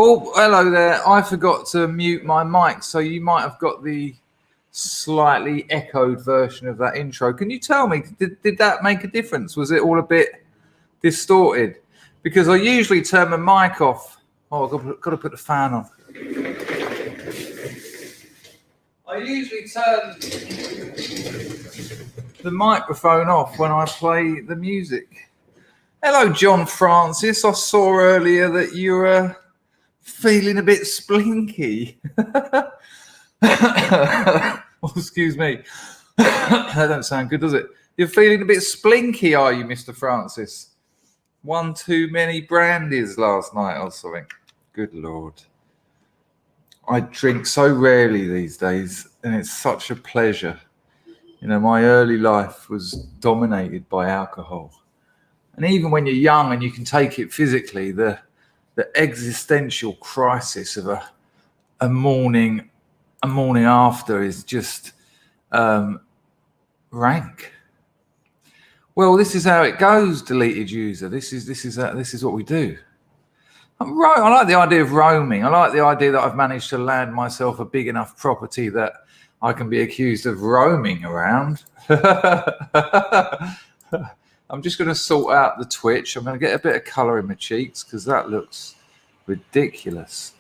Oh, hello there. I forgot to mute my mic, so you might have got the slightly echoed version of that intro. Can you tell me, did that make a difference? Was it all a bit distorted? Because I usually turn my mic off. Oh, I've got to put the fan on. I usually turn the microphone off when I play the music. Hello, John Francis. I saw earlier that you were feeling a bit splinky. Oh, excuse me. That don't sound good, does it? You're feeling a bit splinky, are you, Mr. Francis? One too many brandies last night or something. Good Lord. I drink so rarely these days, and it's such a pleasure. You know, my early life was dominated by alcohol. And even when you're young and you can take it physically, the existential crisis of a morning after is just rank. Well, this is how it goes, deleted user. This is what we do. I like the idea of roaming. I like the idea that I've managed to land myself a big enough property that I can be accused of roaming around. I'm just going to sort out the Twitch. I'm going to get a bit of colour in my cheeks because that looks ridiculous.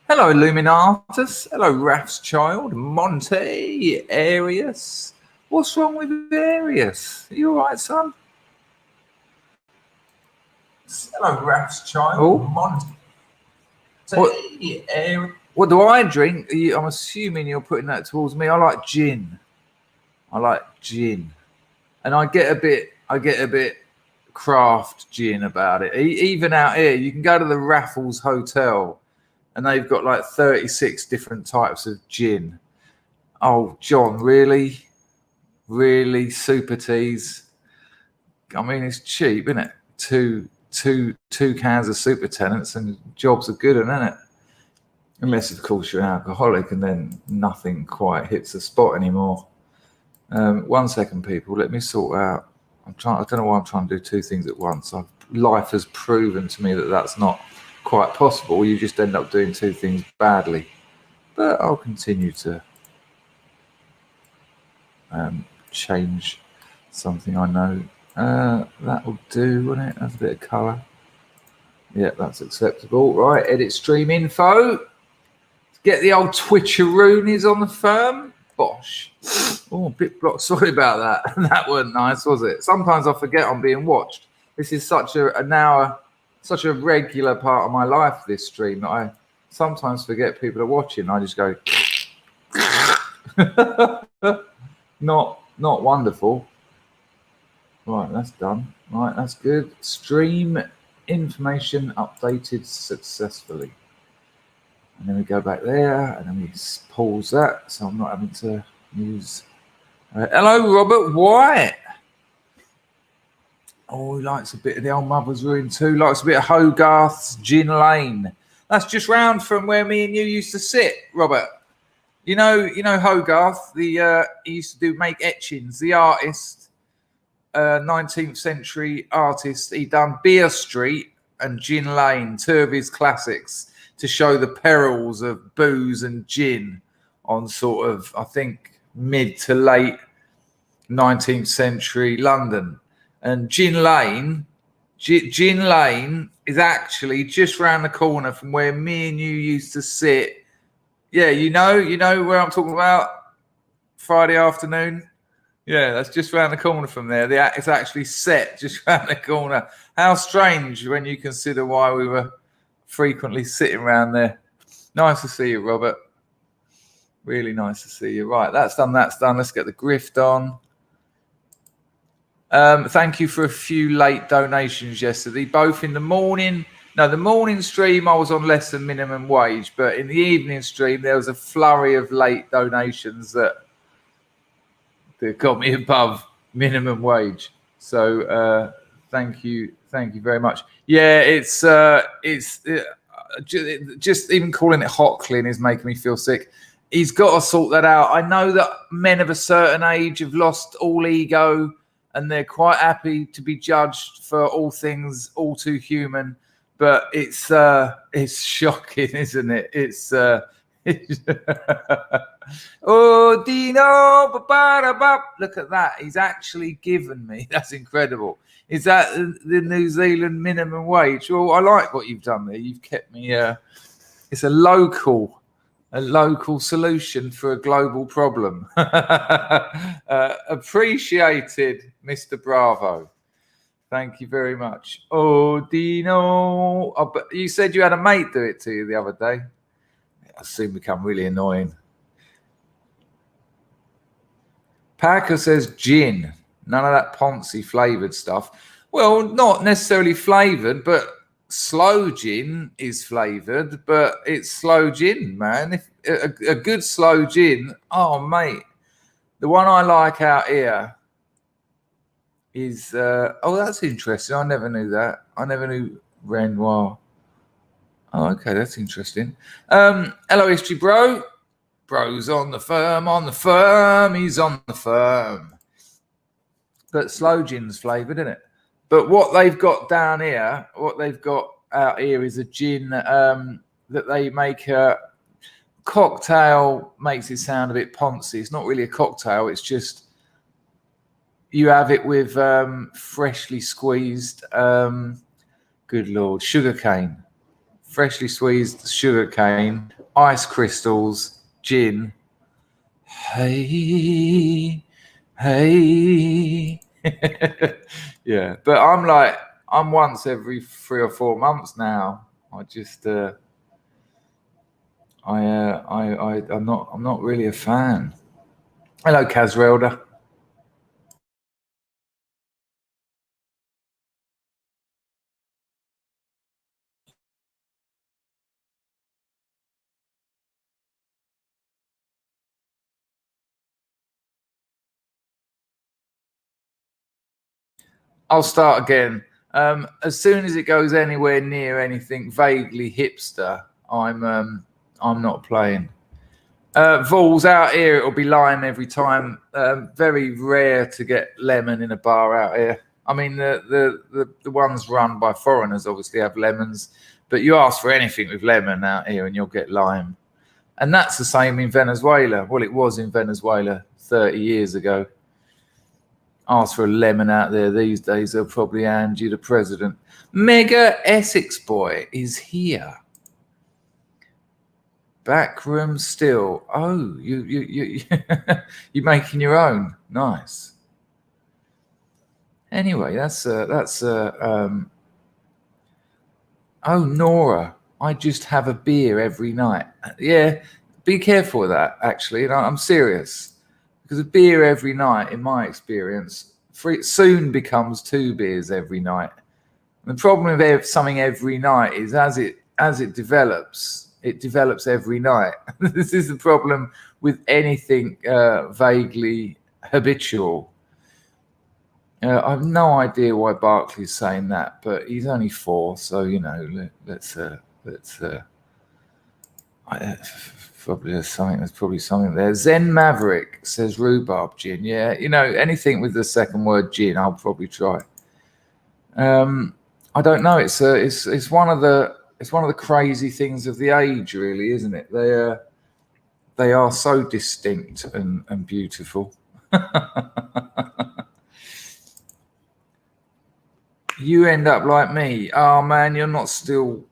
Hello, Illuminatus. Hello, Raph's Child. Monty. Arius. What's wrong with Arius? Are you all right, son? Hello, Raph's Child. Oh, Monty. What do I drink? I'm assuming you're putting that towards me. I like gin. And I get a bit craft gin about it. Even out here, you can go to the Raffles Hotel and they've got like 36 different types of gin. Oh, John, really? Really? Super teas? I mean, it's cheap, isn't it? Two cans of super tenants and jobs are good, isn't it? Unless, of course, you're an alcoholic and then nothing quite hits the spot anymore. 1 second, people. Let me sort out. I don't know why I'm trying to do two things at once. Life has proven to me that that's not quite possible. You just end up doing two things badly. But I'll continue to change something I know. That will do, won't it? That's a bit of colour. Yeah, that's acceptable. Right, edit stream info. Let's get the old Twitcheroonies on the firm. Bosh. Oh, bit block. Sorry about that. That wasn't nice, was it? Sometimes I forget I'm being watched. This is such a regular part of my life, this stream, that I sometimes forget people are watching. I just go, not wonderful. Right, that's done. Right, that's good. Stream information updated successfully. And then we go back there, and then we pause that, so I'm not having to use. Hello, Robert White. Oh, he likes a bit of the old Mother's Ruin too. Likes a bit of Hogarth's Gin Lane. That's just round from where me and you used to sit, Robert. You know Hogarth. He used to make etchings. The artist, 19th century artist. He done Beer Street and Gin Lane, two of his classics, to show the perils of booze and gin on sort of, I think, mid to late 19th century London. And Gin Lane is actually just round the corner from where me and you used to sit. Yeah, you know where I'm talking about? Friday afternoon. Yeah, that's just round the corner from there. It's actually set just round the corner. How strange when you consider why we were frequently sitting around there. Nice to see you, Robert. Really nice to see you. Right, that's done. Let's get the grift on. Thank you for a few late donations yesterday, both in the morning. No, the morning stream I was on less than minimum wage, but in the evening stream there was a flurry of late donations that got me above minimum wage. So thank you very much. Yeah, it's just even calling it hot clean is making me feel sick. He's got to sort that out. I know that men of a certain age have lost all ego and they're quite happy to be judged for all things all too human, But it's shocking, isn't it? It's oh, Dino, look at that. He's actually given me. That's incredible. Is that the New Zealand minimum wage? Well, I like what you've done there. You've kept me. It's a local solution for a global problem. Appreciated, Mr. Bravo. Thank you very much. Oh, Dino. Oh, but you said you had a mate do it to you the other day. It'll soon become really annoying. Packer says gin. None of that Ponzi flavoured stuff. Well, not necessarily flavoured, but slow gin is flavoured, but it's slow gin, man. If a good slow gin, oh, mate. The one I like out here is, oh, that's interesting. I never knew that. I never knew Renoir. Oh, okay, that's interesting. Hello, history bro. Bro's on the firm, he's on the firm. But slow gin's flavoured, isn't it? But what they've got down here, what they've got out here is a gin that they make a cocktail, makes it sound a bit poncy. It's not really a cocktail, it's just you have it with freshly squeezed, good Lord, sugarcane. Freshly squeezed sugarcane, ice crystals, gin. Hey. Yeah, but I'm once every 3 or 4 months now. I just I'm not really a fan. Hello, Casrelda. I'll start again. As soon as it goes anywhere near anything vaguely hipster, I'm not playing. Vols out here, it'll be lime every time. Very rare to get lemon in a bar out here. I mean, the ones run by foreigners obviously have lemons, but you ask for anything with lemon out here and you'll get lime. And that's the same in Venezuela. Well, it was in Venezuela 30 years ago. Ask for a lemon out there these days, they'll probably hand you the president. Mega Essex boy is here. Backroom still. Oh, you you're making your own. Nice. Anyway, oh, Nora, I just have a beer every night. Yeah, be careful with that, actually. I'm serious. Because a beer every night, in my experience, soon becomes 2 beers every night. And the problem with something every night is as it develops every night. This is the problem with anything vaguely habitual. I have no idea why Barclay's saying that, but he's only 4, so let's probably there's probably something there. Zen Maverick says rhubarb gin. Yeah, anything with the second word gin, I'll probably try. I don't know. It's one of the crazy things of the age, really, isn't it? They are so distinct and beautiful. You end up like me. Oh man, you're not still.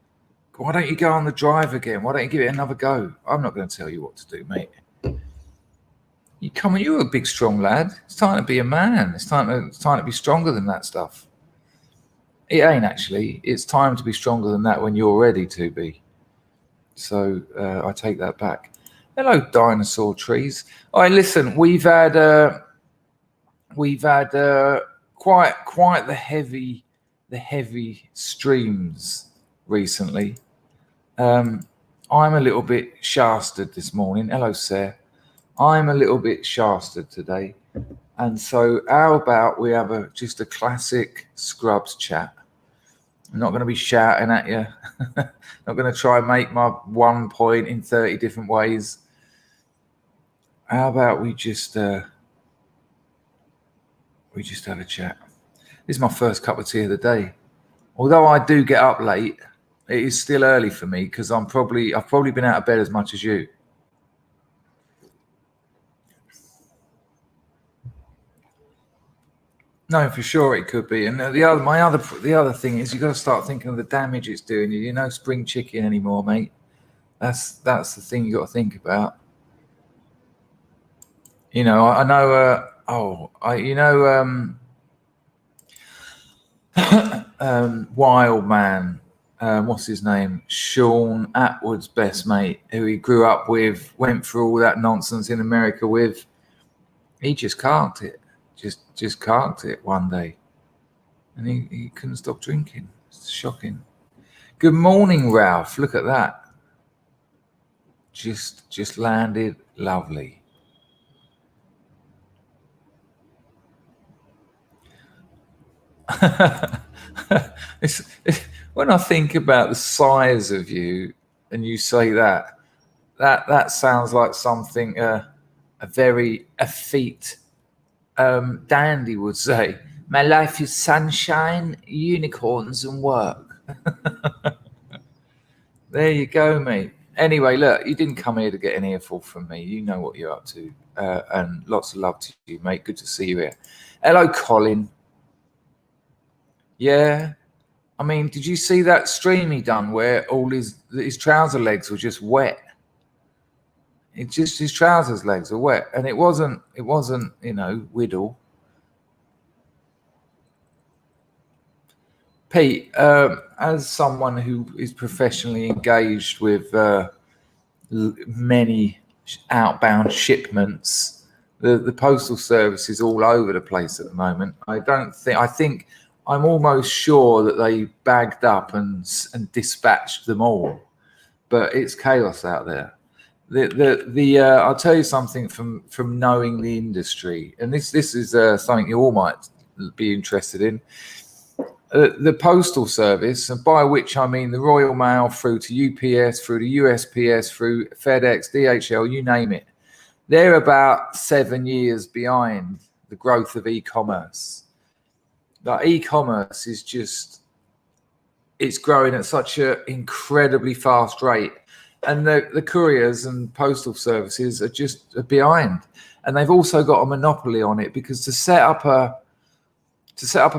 Why don't you go on the drive again? Why don't you give it another go? I'm not going to tell you what to do, mate. You're a big, strong lad. It's time to be a man. It's time to be stronger than that stuff. It ain't actually. It's time to be stronger than that when you're ready to be. So I take that back. Hello, dinosaur trees. All right, listen. We've had quite the heavy streams recently. I'm a little bit shafted this morning. Hello, Sarah. I'm a little bit shafted today. And so how about we have just a classic Scrubs chat? I'm not going to be shouting at you. Not going to try and make my 1 point in 30 different ways. How about we just have a chat? This is my first cup of tea of the day. Although I do get up late, It is still early for me because I've probably been out of bed as much as you. No, for sure it could be. And the other thing is, you've got to start thinking of the damage it's doing. You're no spring chicken anymore, mate. That's the thing you got to think about. You know, I know. Wild Man. What's his name? Sean Atwood's best mate, who he grew up with, went through all that nonsense in America with. He just carked it. Just carked it one day, and he couldn't stop drinking. It's shocking. Good morning, Ralph. Look at that. Just landed lovely. When I think about the size of you, and you say that sounds like something a very effete dandy would say. My life is sunshine, unicorns, and work. There you go, mate. Anyway, look, you didn't come here to get an earful from me. You know what you're up to, and lots of love to you, mate. Good to see you here. Hello, Colin. Yeah, I mean, did you see that stream he done where all his trouser legs were just wet? It's just his trousers legs are wet, and it wasn't Whittle. Pete, as someone who is professionally engaged with many outbound shipments, the postal service is all over the place at the moment. I think I'm almost sure that they bagged up and dispatched them all, but it's chaos out there. I'll tell you something from knowing the industry, and this is something you all might be interested in. The postal service, and by which I mean the Royal Mail through to UPS, through to USPS, through FedEx, DHL, you name it, they're about 7 years behind the growth of e-commerce. Like, e-commerce is it's growing at such an incredibly fast rate, and the couriers and postal services are just behind, and they've also got a monopoly on it, because to set up a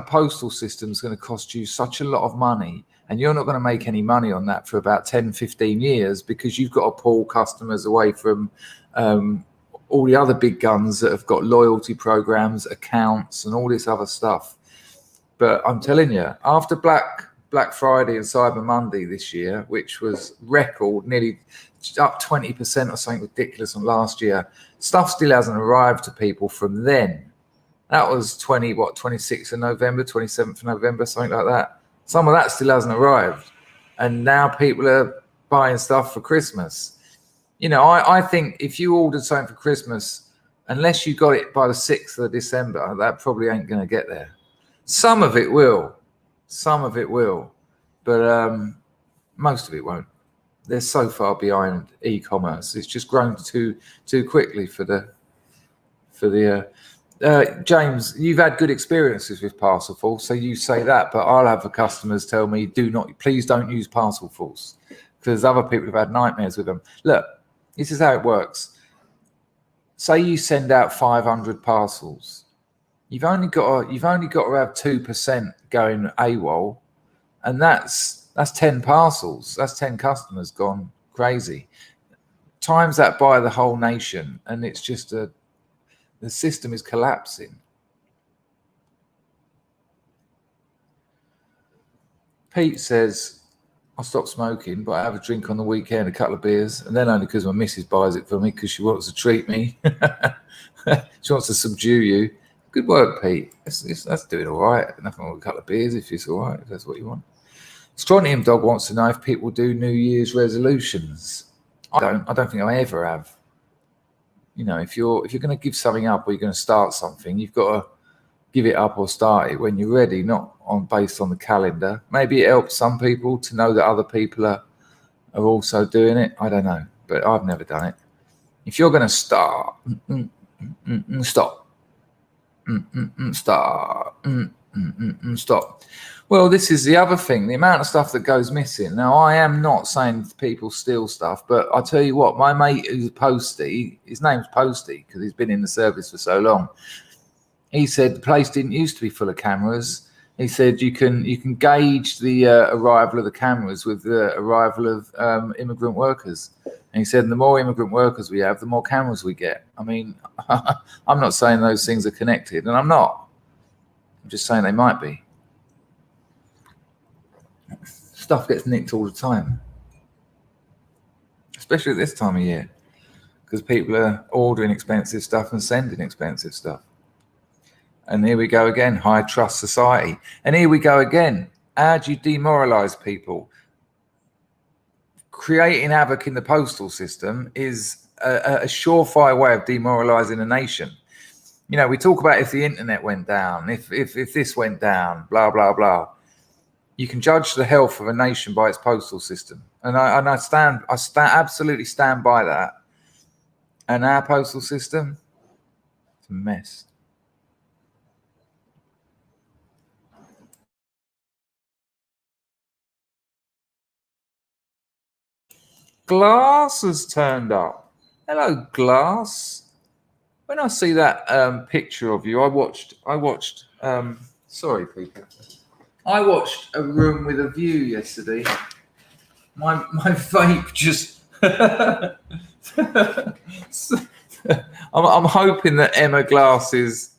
postal system is going to cost you such a lot of money, and you're not going to make any money on that for about 10-15 years, because you've got to pull customers away from all the other big guns that have got loyalty programs, accounts, and all this other stuff. But I'm telling you, after Black Friday and Cyber Monday this year, which was record, nearly up 20% or something ridiculous on last year, stuff still hasn't arrived to people from then. That was 26th of November, 27th of November, something like that. Some of that still hasn't arrived. And now people are buying stuff for Christmas. You know, I think if you ordered something for Christmas, unless you got it by the 6th of December, that probably ain't going to get there. Some of it will. But most of it won't. They're so far behind e-commerce. It's just grown too quickly for the James, you've had good experiences with Parcelful, so you say that, but I'll have the customers tell me, please don't use Parcelfuls, because other people have had nightmares with them. Look, this is how it works. Say you send out 500 parcels. You've only got to have 2% going AWOL, and that's 10 parcels. That's 10 customers gone crazy. Times that by the whole nation, and it's just the system is collapsing. Pete says, I stopped smoking, but I have a drink on the weekend, a couple of beers, and then only because my missus buys it for me, because she wants to treat me. She wants to subdue you. Good work, Pete. That's doing all right. Nothing wrong with a couple of beers if it's all right, if that's what you want. Strontium Dog wants to know if people do New Year's resolutions. I don't think I ever have. You know, if you're going to give something up, or you're going to start something, you've got to give it up or start it when you're ready, not based on the calendar. Maybe it helps some people to know that other people are also doing it. I don't know, but I've never done it. If you're going to start, stop. Start. Stop. Well, this is the other thing, the amount of stuff that goes missing. Now, I am not saying people steal stuff, but I'll tell you what, my mate who's Posty, his name's Posty because he's been in the service for so long. He said the place didn't used to be full of cameras. He said you can gauge the arrival of the cameras with the arrival of immigrant workers. And he said the more immigrant workers we have, the more cameras we get. I mean, I'm not saying those things are connected, and I'm not. I'm just saying they might be. Stuff gets nicked all the time, especially at this time of year, because people are ordering expensive stuff and sending expensive stuff. And here we go again, high trust society. And here we go again. How do you demoralize people? Creating havoc in the postal system is a surefire way of demoralizing a nation. You know, we talk about if the internet went down, if this went down, blah, blah, blah. You can judge the health of a nation by its postal system. And I absolutely stand by that. And our postal system, it's a mess. Glass has turned up. Hello, Glass. When I see that picture of you, I watched. Sorry, people. I watched A Room with a View yesterday. My vape just. I'm hoping that Emma Glass's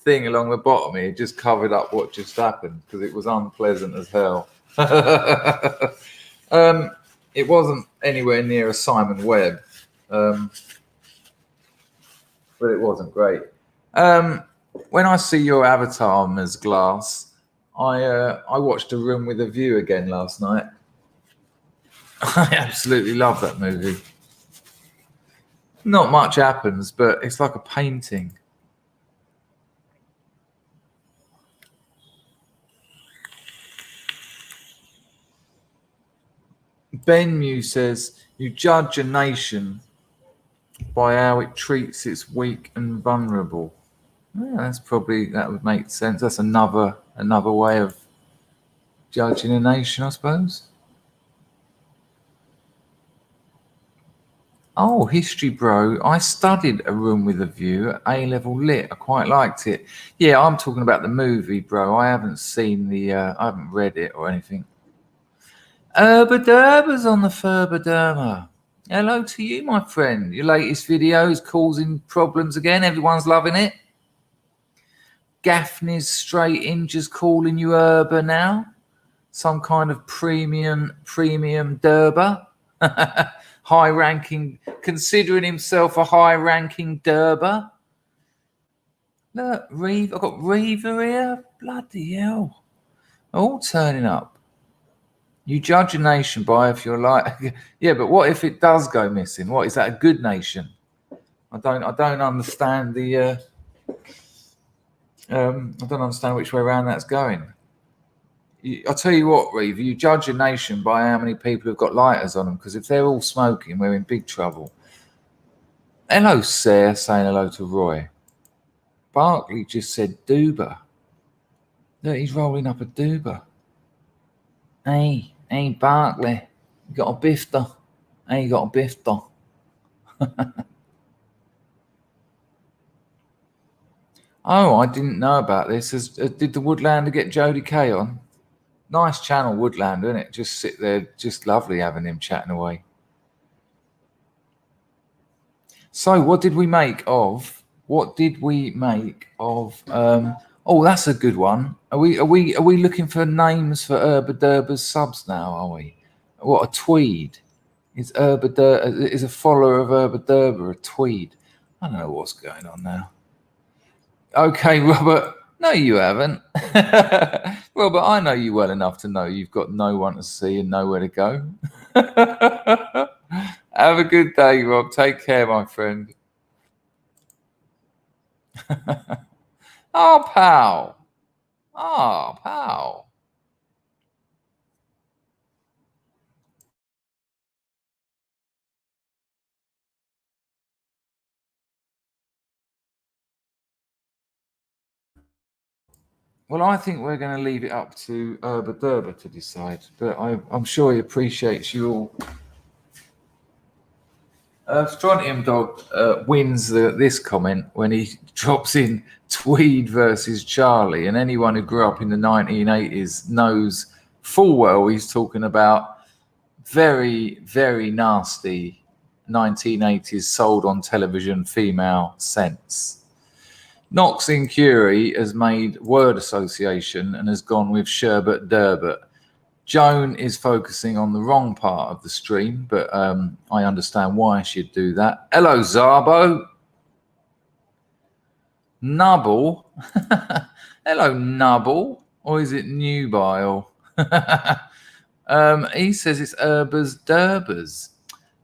thing along the bottom here just covered up what just happened because it was unpleasant as hell. It wasn't anywhere near a Simon Webb, but it wasn't great. When I see your avatar as Glass, I watched A Room with a View again last night. I absolutely love that movie. Not much happens, but it's like a painting. Ben Mew says, you judge a nation by how it treats its weak and vulnerable. Yeah, that would make sense. That's another way of judging a nation, I suppose. Oh, history, bro. I studied A Room with a View at A-level lit. I quite liked it. Yeah, I'm talking about the movie, bro. I haven't seen I haven't read it or anything. Derba's on the Furbaderma. Hello to you, my friend. Your latest video is causing problems again. Everyone's loving it. Gaffney's straight in just calling you Herba now. Some kind of premium Derba. High-ranking, considering himself a high-ranking Derba. Look, Reeve, I've got Reaver here. Bloody hell. All turning up. You judge a nation by if you're like, yeah, but what if it does go missing? What is that, a good nation? I don't understand I don't understand which way around that's going. I'll tell you what, Reeve, you judge a nation by how many people have got lighters on them, because if they're all smoking, we're in big trouble. Hello, Sarah, saying hello to Roy. Barkley just said doober. Look, he's rolling up a doober. Hey, Barkley, you got a bifter. Hey, you got a bifter. Oh, I didn't know about this. Did the Woodlander get Jodie Kay on? Nice channel, Woodlander, isn't it? Just sit there, just lovely having him chatting away. So, what did we make of? Oh, that's a good one. Are we looking for names for Derba's subs now? Are we? What, a tweed? Is a follower of Derba a tweed? I don't know what's going on now. Okay, Robert. No, you haven't. Robert, I know you well enough to know you've got no one to see and nowhere to go. Have a good day, Rob. Take care, my friend. Oh, pal. Oh, pal. Well, I think we're going to leave it up to Derrida to decide, but I'm sure he appreciates you all. Strontium Dog wins this comment when he drops in Tweed versus Charlie, and anyone who grew up in the 1980s knows full well he's talking about very, very nasty 1980s sold on television female sense. Knox in Curie has made word association and has gone with Sherbet Derbet. Joan is focusing on the wrong part of the stream, but I understand why she'd do that. Hello, Zarbo. Nubble. Hello, Nubble. Or is it Nubile? He says it's Urbers Derbers.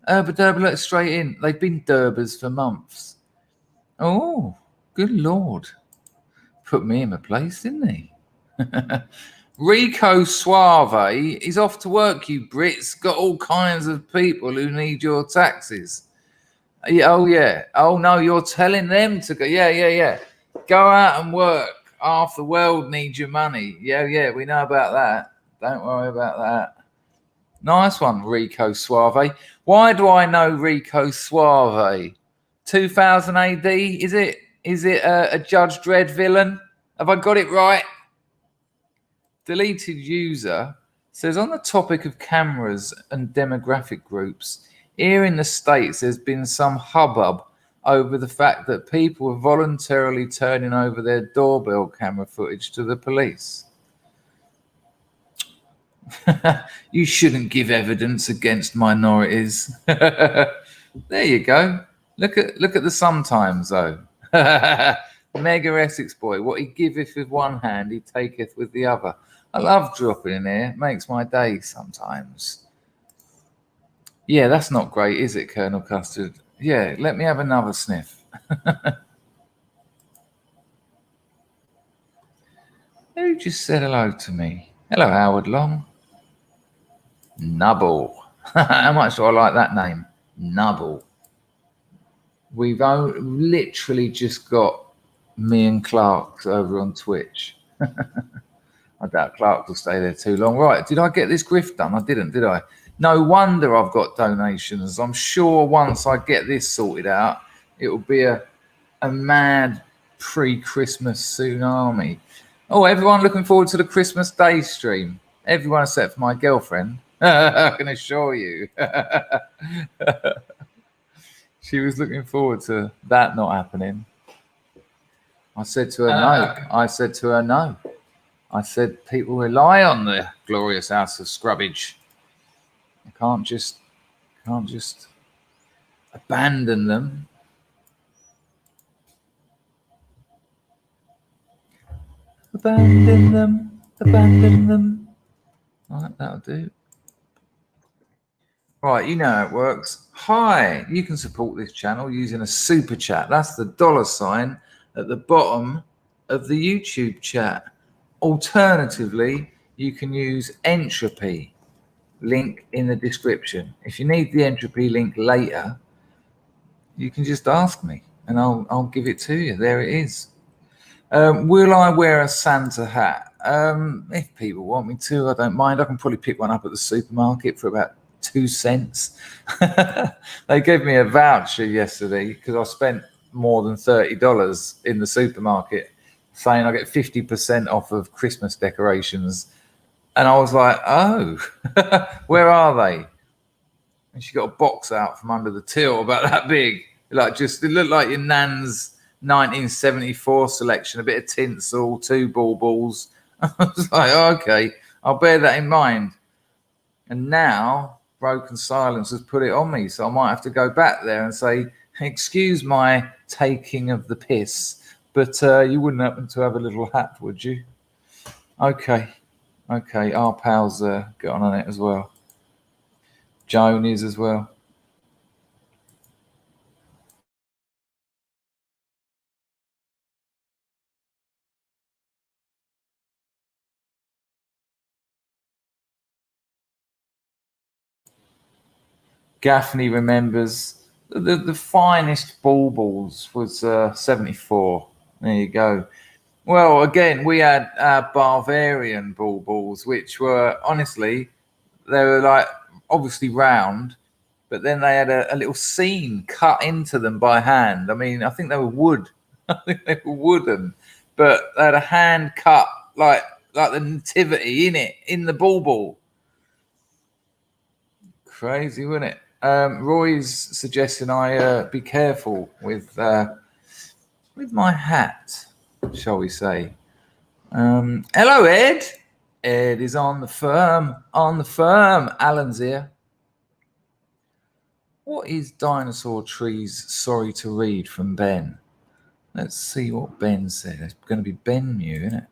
Urber Derber, let straight in. They've been Derbers for months. Oh, good Lord. Put me in my place, didn't he? Rico Suave, he's off to work, you Brits. Got all kinds of people who need your taxes. Oh, yeah. Oh, no, you're telling them to go. Yeah. Go out and work. Half the world needs your money. Yeah, we know about that. Don't worry about that. Nice one, Rico Suave. Why do I know Rico Suave? 2000 AD, is it? Is it a Judge Dredd villain? Have I got it right? Deleted user says, on the topic of cameras and demographic groups, here in the States there's been some hubbub over the fact that people are voluntarily turning over their doorbell camera footage to the police. You shouldn't give evidence against minorities. There you go. Look at the sometimes though. Mega Essex boy, what he giveth with one hand, he taketh with the other. I love dropping in here. It makes my day sometimes. Yeah, that's not great, is it, Colonel Custard? Yeah, let me have another sniff. Who just said hello to me? Hello, Howard Long. Nubble. How much do I like that name? Nubble. We've literally just got me and Clark over on Twitch. I doubt Clark will stay there too long. Right, did I get this grift done? I didn't, did I? No wonder I've got donations. I'm sure once I get this sorted out, it will be a mad pre-Christmas tsunami. Oh, everyone looking forward to the Christmas Day stream. Everyone except for my girlfriend. I can assure you. She was looking forward to that not happening. I said to her no. I said to her no. I said people rely on the glorious house of Scrubbage. I can't just abandon them. Abandon them. All right, that'll do. Right, you know how it works. Hi, you can support this channel using a super chat. That's the $ at the bottom of the YouTube chat. Alternatively, you can use Entropy, link in the description. If you need the Entropy link later, you can just ask me and I'll give it to you. There it is. Will I wear a Santa hat? If people want me to, I don't mind. I can probably pick one up at the supermarket for about 2 cents. They gave me a voucher yesterday because I spent more than $30 in the supermarket, saying I get 50% off of Christmas decorations. And I was like, oh, where are they? And she got a box out from under the till about that big. Like, just, it looked like your nan's 1974 selection, a bit of tinsel, 2 baubles. I was like, oh, okay, I'll bear that in mind. And now Broken Silence has put it on me, so I might have to go back there and say, excuse my taking of the piss, but you wouldn't happen to have a little hat, would you? Okay, our pals get on it as well. Joan is as well. Gaffney remembers the finest baubles was 74. There you go. Well, again, we had our Bavarian baubles, which were honestly, they were like obviously round, but then they had a little seam cut into them by hand. I mean, I think they were wood. I think they were wooden, but they had a hand cut like the nativity in the bauble. Crazy, wasn't it? Roy's suggesting I be careful with my hat, shall we say? Hello, Ed. Ed is on the firm. On the firm. Alan's here. What is Dinosaur Trees sorry to read from Ben? Let's see what Ben said. It's going to be Ben Mew, isn't it?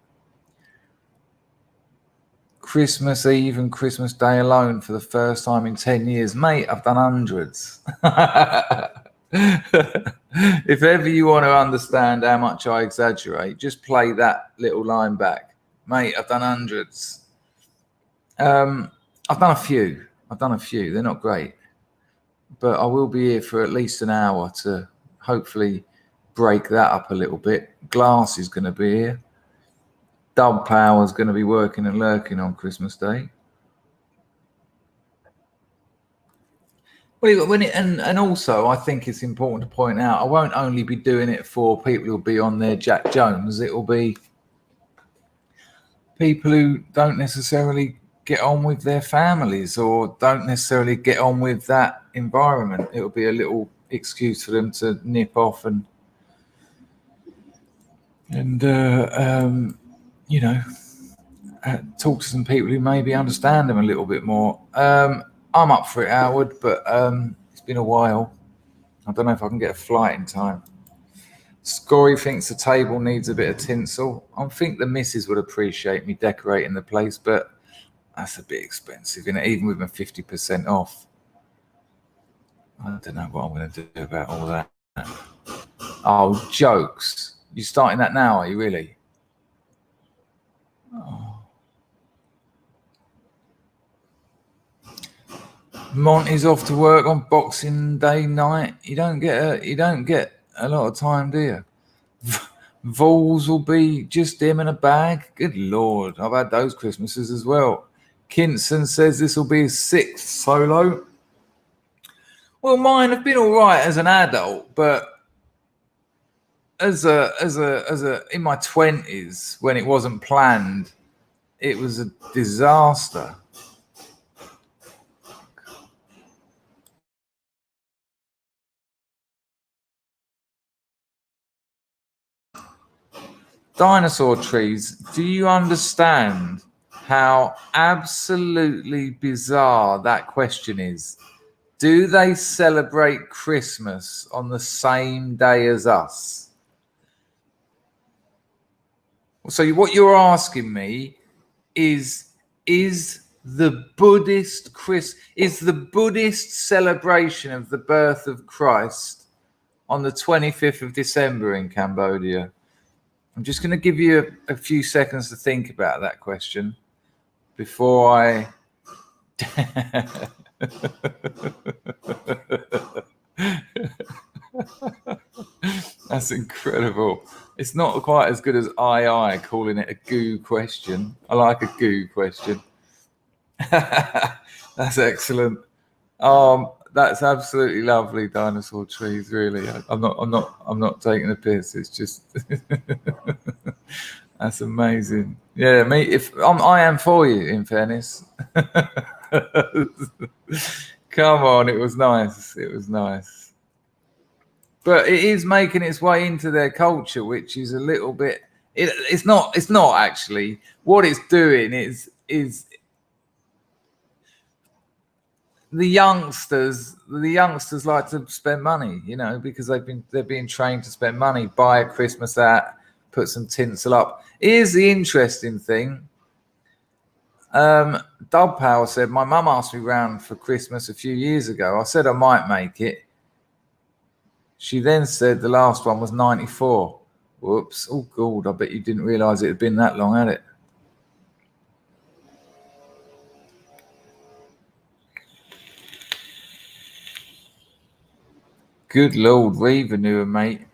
Christmas Eve and Christmas Day alone for the first time in 10 years. Mate, I've done hundreds. If ever you want to understand how much I exaggerate, just play that little line back. Mate, I've done hundreds. I've done a few. They're not great. But I will be here for at least an hour to hopefully break that up a little bit. Glass is going to be here. Dub Power's going to be working and lurking on Christmas Day. Well, and also I think it's important to point out I won't only be doing it for people who'll be on their Jack Jones. It will be people who don't necessarily get on with their families or don't necessarily get on with that environment. It'll be a little excuse for them to nip off and talk to some people who maybe understand them a little bit more. I'm up for it, Howard, but it's been a while. I don't know if I can get a flight in time. Scory thinks the table needs a bit of tinsel. I think the missus would appreciate me decorating the place, but that's a bit expensive, isn't it? Even with my 50% off. I don't know what I'm going to do about all that. Oh, jokes. You starting that now, are you really? Oh. Monty's off to work on Boxing Day night. You don't get a lot of time, do you? Vols will be just him and a bag. Good Lord, I've had those Christmases as well. Kinson says this will be his 6th solo. Well, mine have been all right as an adult, but as a in my 20s when it wasn't planned, it was a disaster. Dinosaur Trees, do you understand how absolutely bizarre that question is? Do they celebrate Christmas on the same day as us? So what you're asking me is the Buddhist celebration of the birth of Christ on the 25th of December in Cambodia? I'm just going to give you a few seconds to think about that question before I... That's incredible. It's not quite as good as I calling it a goo question. I like a goo question. That's excellent. That's absolutely lovely, Dinosaur Trees. Really, I'm not taking a piss. It's just that's amazing. Yeah, I am for you. In fairness, come on, it was nice. But it is making its way into their culture, which is a little bit. It's not actually. What it's doing is the youngsters like to spend money, because they're being trained to spend money. Buy a Christmas hat, put some tinsel up. Here's the interesting thing. Dub Power said, my mum asked me round for Christmas a few years ago. I said I might make it. She then said the last one was 94. Whoops. Oh, God, I bet you didn't realise it had been that long, had it? Good Lord, Reaver knew her, mate.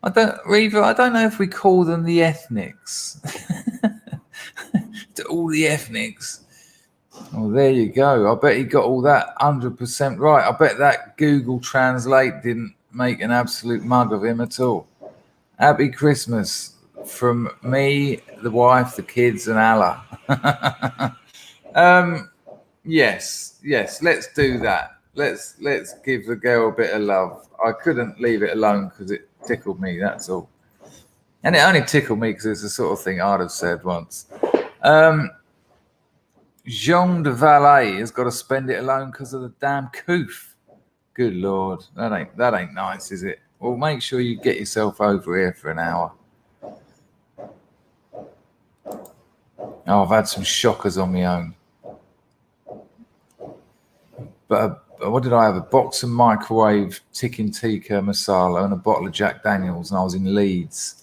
I don't know if we call them the ethnics. To all the ethnics. Well, there you go. I bet he got all that 100% right. I bet that Google Translate didn't make an absolute mug of him at all. Happy Christmas from me, the wife, the kids, and Allah. Yes, let's do that. Let's give the girl a bit of love. I couldn't leave it alone because it tickled me, that's all. And it only tickled me because it's the sort of thing I'd have said once. Jean de Valet has got to spend it alone because of the damn coof. Good Lord, that ain't nice, is it? Well, make sure you get yourself over here for an hour. Oh, I've had some shockers on my own. But what did I have? A box of microwave chicken tikka masala and a bottle of Jack Daniels, and I was in Leeds.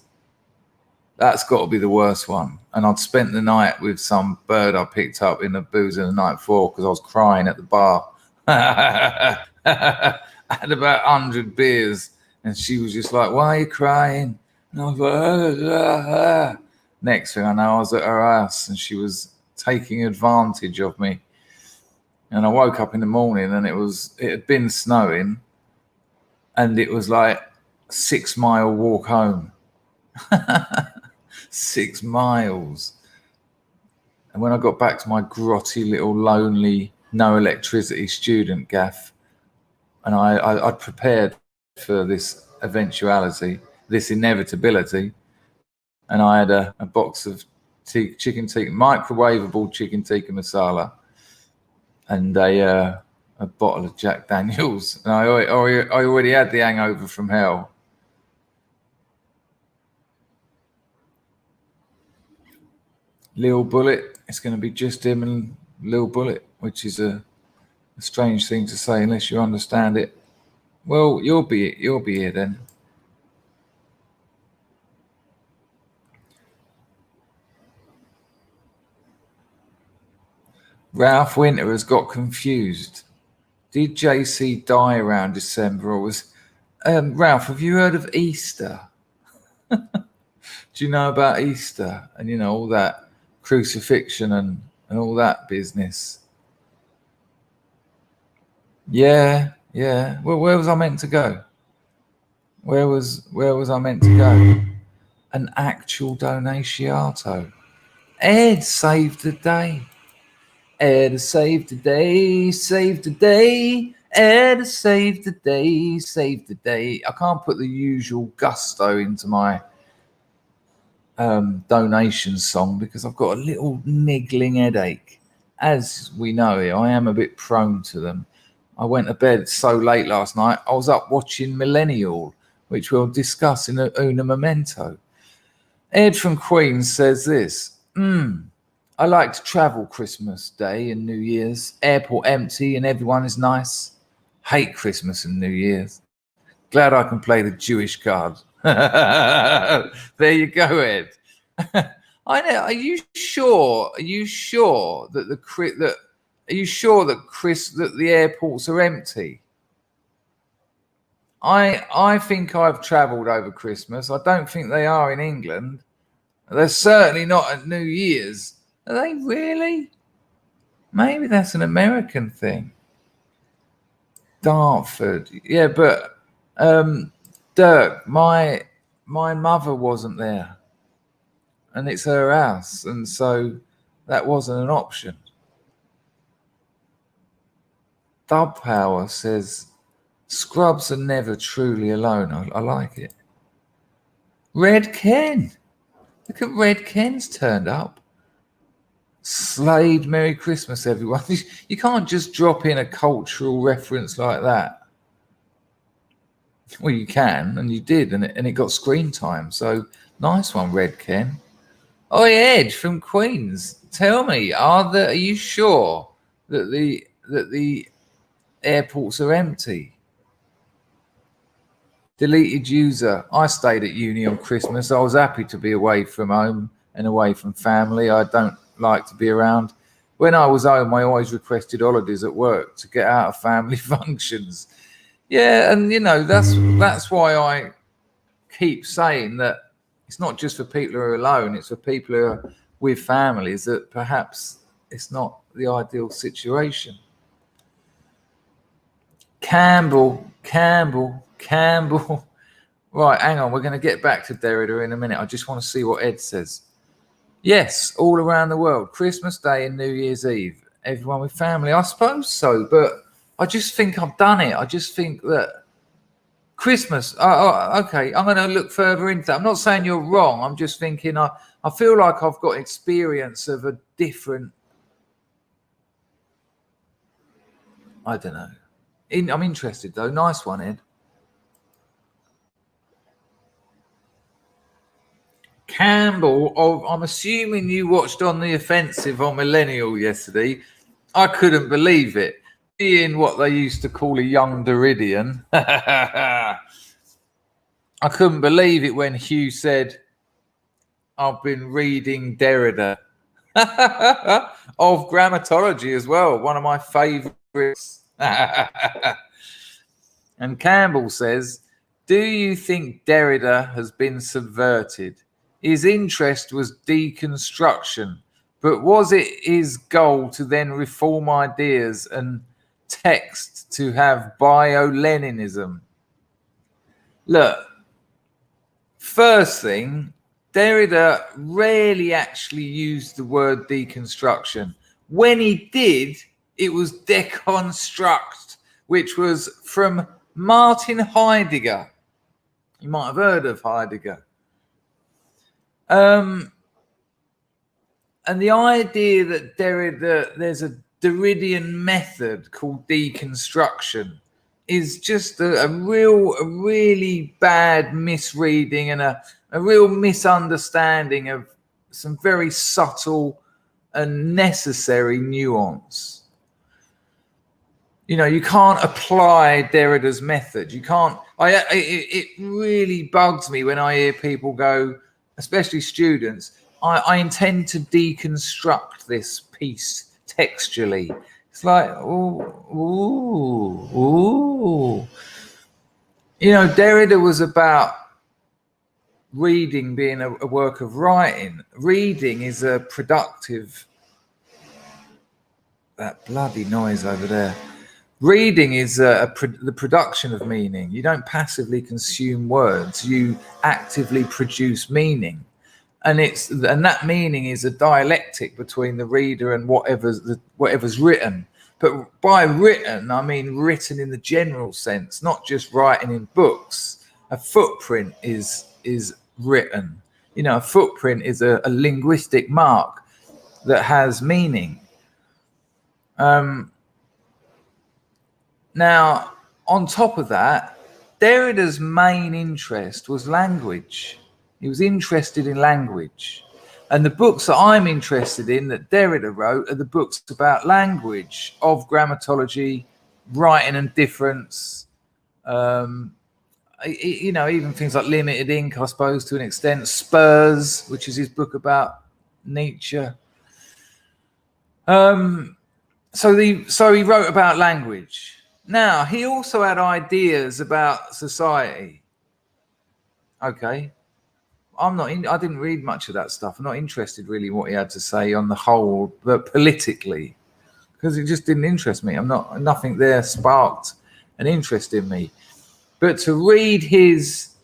That's got to be the worst one. And I'd spent the night with some bird I picked up in the boozer the night before because I was crying at the bar. I had about 100 beers, and she was just like, "Why are you crying?" And I was like, Next thing I know, I was at her house, and she was taking advantage of me. And I woke up in the morning, and it had been snowing, and it was like a 6 mile walk home. 6 miles. And when I got back to my grotty little lonely no electricity student gaff, and I'd prepared for this eventuality, this inevitability, and I had a box of chicken tikka, microwavable chicken tikka masala, and a bottle of Jack Daniels. And I already had the hangover from hell. Lil Bullet, it's going to be just him and Lil Bullet, which is a strange thing to say unless you understand it. Well, you'll be here then. Ralph Winter has got confused. Did JC die around December, or was Ralph? Have you heard of Easter? Do you know about Easter and all that crucifixion and all that business? Yeah. Well, where was I meant to go? Where was I meant to go? An actual donatiato. Ed saved the day. Ed saved the day, saved the day. Ed saved the day, saved the day. I can't put the usual gusto into my donation song because I've got a little niggling headache. As we know here, I am a bit prone to them. I went to bed so late last night, I was up watching Millennial, which we'll discuss in Una Memento. Ed from Queens says this. I like to travel Christmas Day and New Year's. Airport empty and everyone is nice. Hate Christmas and New Year's. Glad I can play the Jewish card. There you go, Ed. I know. Are you sure that the airports are empty? I think I've travelled over Christmas. I don't think they are in England. They're certainly not at New Year's. Are they really? Maybe that's an American thing. Dartford. Yeah, but Dirk, my mother wasn't there. And it's her house. And so that wasn't an option. Dub Power says, Scrubs are never truly alone. I like it. Red Ken. Look at Red Ken's turned up. Slade, Merry Christmas, everyone. You can't just drop in a cultural reference like that. Well, you can, and you did, and it got screen time. So nice one, Red Ken. Oh, Ed from Queens. Tell me, are you sure that the airports are empty? Deleted user. I stayed at uni on Christmas. I was happy to be away from home and away from family. I don't like to be around. When I was home, I always requested holidays at work to get out of family functions. Yeah, and that's why I keep saying that it's not just for people who are alone, it's for people who are with families, that perhaps it's not the ideal situation. Campbell. Right, hang on. We're going to get back to Derrida in a minute. I just want to see what Ed says. Yes, all around the world. Christmas Day and New Year's Eve. Everyone with family. I suppose so, but I just think I've done it. I just think that Christmas. Okay, I'm going to look further into that. I'm not saying you're wrong. I'm just thinking I feel like I've got experience of a different... I don't know. I'm interested, though. Nice one, Ed. Campbell, I'm assuming you watched On the Offensive on Millennial yesterday. I couldn't believe it. Being what they used to call a young Derridian, I couldn't believe it when Hugh said, I've been reading Derrida. Of grammatology as well, one of my favourites. And Campbell says, do you think Derrida has been subverted? His interest was deconstruction, but was it his goal to then reform ideas and text to have bio-Leninism? Look, first thing, Derrida rarely actually used the word deconstruction. When he did, it was deconstruct, which was from Martin Heidegger. You might have heard of Heidegger. And the idea that there's a Derridian method called deconstruction is just a really bad misreading and a real misunderstanding of some very subtle and necessary nuance. You know, you can't apply Derrida's method. You can't. It really bugs me when I hear people go, especially students, I intend to deconstruct this piece textually. It's like, ooh. You know, Derrida was about reading being a work of writing. Reading is a productive... That bloody noise over there. Reading is the production of meaning. You don't passively consume words. You actively produce meaning. And that meaning is a dialectic between the reader and whatever's written. But by written, I mean written in the general sense, not just writing in books. A footprint is written. You know, a footprint is a linguistic mark that has meaning. Now, on top of that, Derrida's main interest was language. He was interested in language. And the books that I'm interested in that Derrida wrote are the books about language, of grammatology, writing and difference, you know, even things like Limited Ink, I suppose, to an extent, Spurs, which is his book about Nietzsche. So he wrote about language. Now, he also had ideas about society. Okay. I didn't read much of that stuff. I'm not interested really in what he had to say on the whole, but politically, because it just didn't interest me. Nothing there sparked an interest in me. But to read his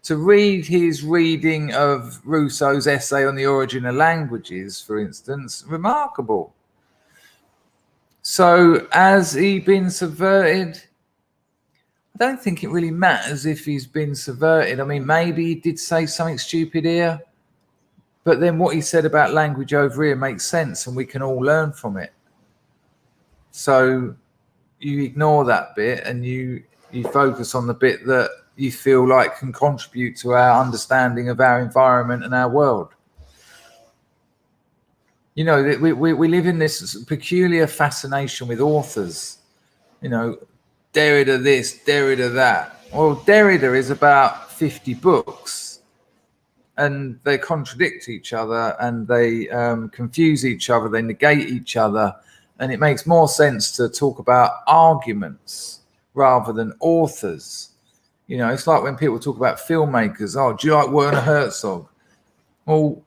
reading of Rousseau's essay on the origin of languages, for instance, remarkable. So has he been subverted? I don't think it really matters if he's been subverted. I mean, maybe he did say something stupid here, but then what he said about language over here makes sense and we can all learn from it. So you ignore that bit and you focus on the bit that you feel like can contribute to our understanding of our environment and our world. You know, we live in this peculiar fascination with authors. You know, Derrida this, Derrida that. Well, Derrida is about 50 books and they contradict each other and they confuse each other, they negate each other. And it makes more sense to talk about arguments rather than authors. You know, it's like when people talk about filmmakers. Oh, do you like Werner Herzog? Well,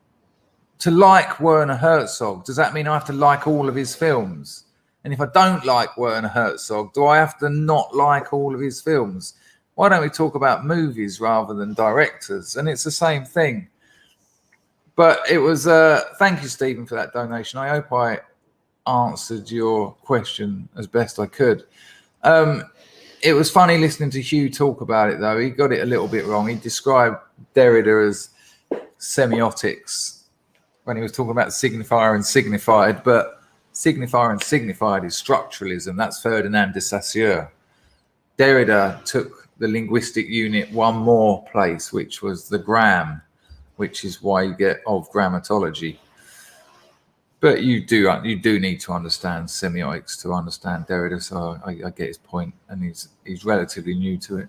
to like Werner Herzog, does that mean I have to like all of his films? And if I don't like Werner Herzog, do I have to not like all of his films? Why don't we talk about movies rather than directors? And it's the same thing. But it was, thank you, Stephen, for that donation. I hope I answered your question as best I could. It was funny listening to Hugh talk about it, though. He got it a little bit wrong. He described Derrida as semiotics when he was talking about signifier and signified, but signifier and signified is structuralism. That's Ferdinand de Saussure. Derrida took the linguistic unit one more place, which was the gram, which is why you get of grammatology. But you do need to understand semiotics to understand Derrida, so I get his point, and he's relatively new to it.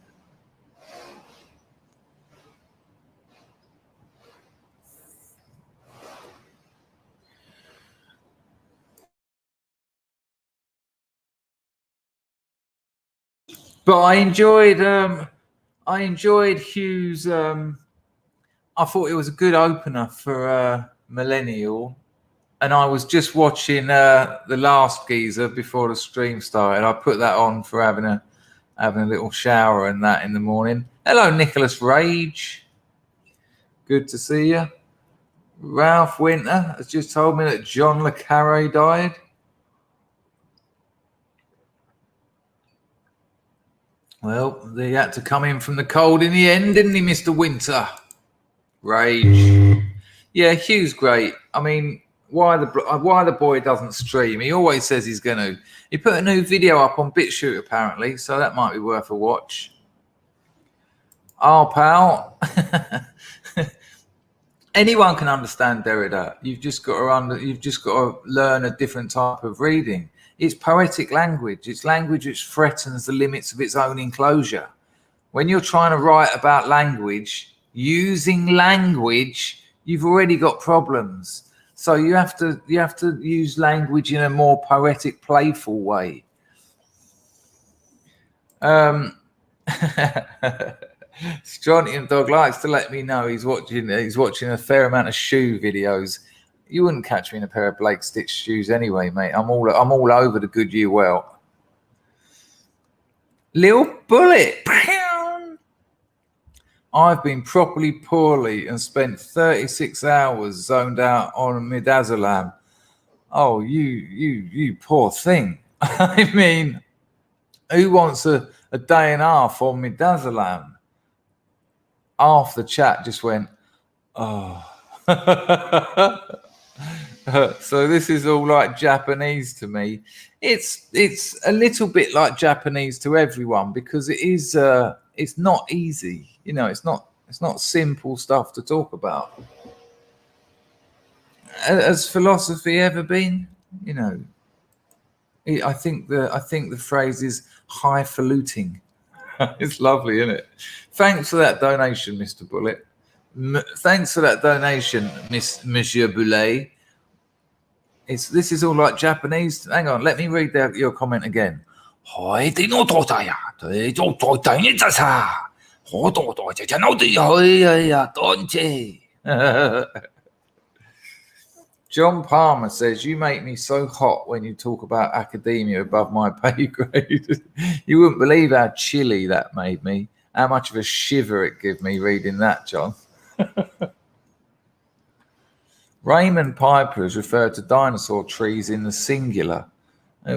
But I enjoyed Hugh's. I thought it was a good opener for Millennial. And I was just watching The Last Geezer before the stream started. I put that on for having a little shower and that in the morning. Hello, Nicholas Rage. Good to see you. Ralph Winter has just told me that John le Carré died. Well, he had to come in from the cold in the end, didn't he, Mr. Winter? Rage. Yeah, Hugh's great. I mean, why the boy doesn't stream? He always says he's going to. He put a new video up on BitChute apparently, so that might be worth a watch. Oh, pal. Anyone can understand Derrida. You've just got to learn a different type of reading. It's poetic language. It's language which threatens the limits of its own enclosure. When you're trying to write about language, using language, you've already got problems. So you have to use language in a more poetic, playful way. Strontium Dog likes to let me know he's watching a fair amount of shoe videos. You wouldn't catch me in a pair of Blake Stitch shoes anyway, mate. I'm all over the Goodyear welt. Lil Bullet. I've been properly poorly and spent 36 hours zoned out on midazolam. Oh, you poor thing. I mean, who wants a day and a half on midazolam? Half the chat just went, oh. So this is all like Japanese to me. It's a little bit like Japanese to everyone because it is it's not easy. You know, it's not simple stuff to talk about. Has philosophy ever been? You know, I think the phrase is highfalutin. It's lovely, isn't it? Thanks for that donation, Mr. Bullet. Thanks for that donation, Monsieur Boulet. This is all like Japanese. Hang on, let me read your comment again. John Palmer says, you make me so hot when you talk about academia above my pay grade. You wouldn't believe how chilly that made me, how much of a shiver it gave me reading that, John. Raymond Piper has referred to dinosaur trees in the singular,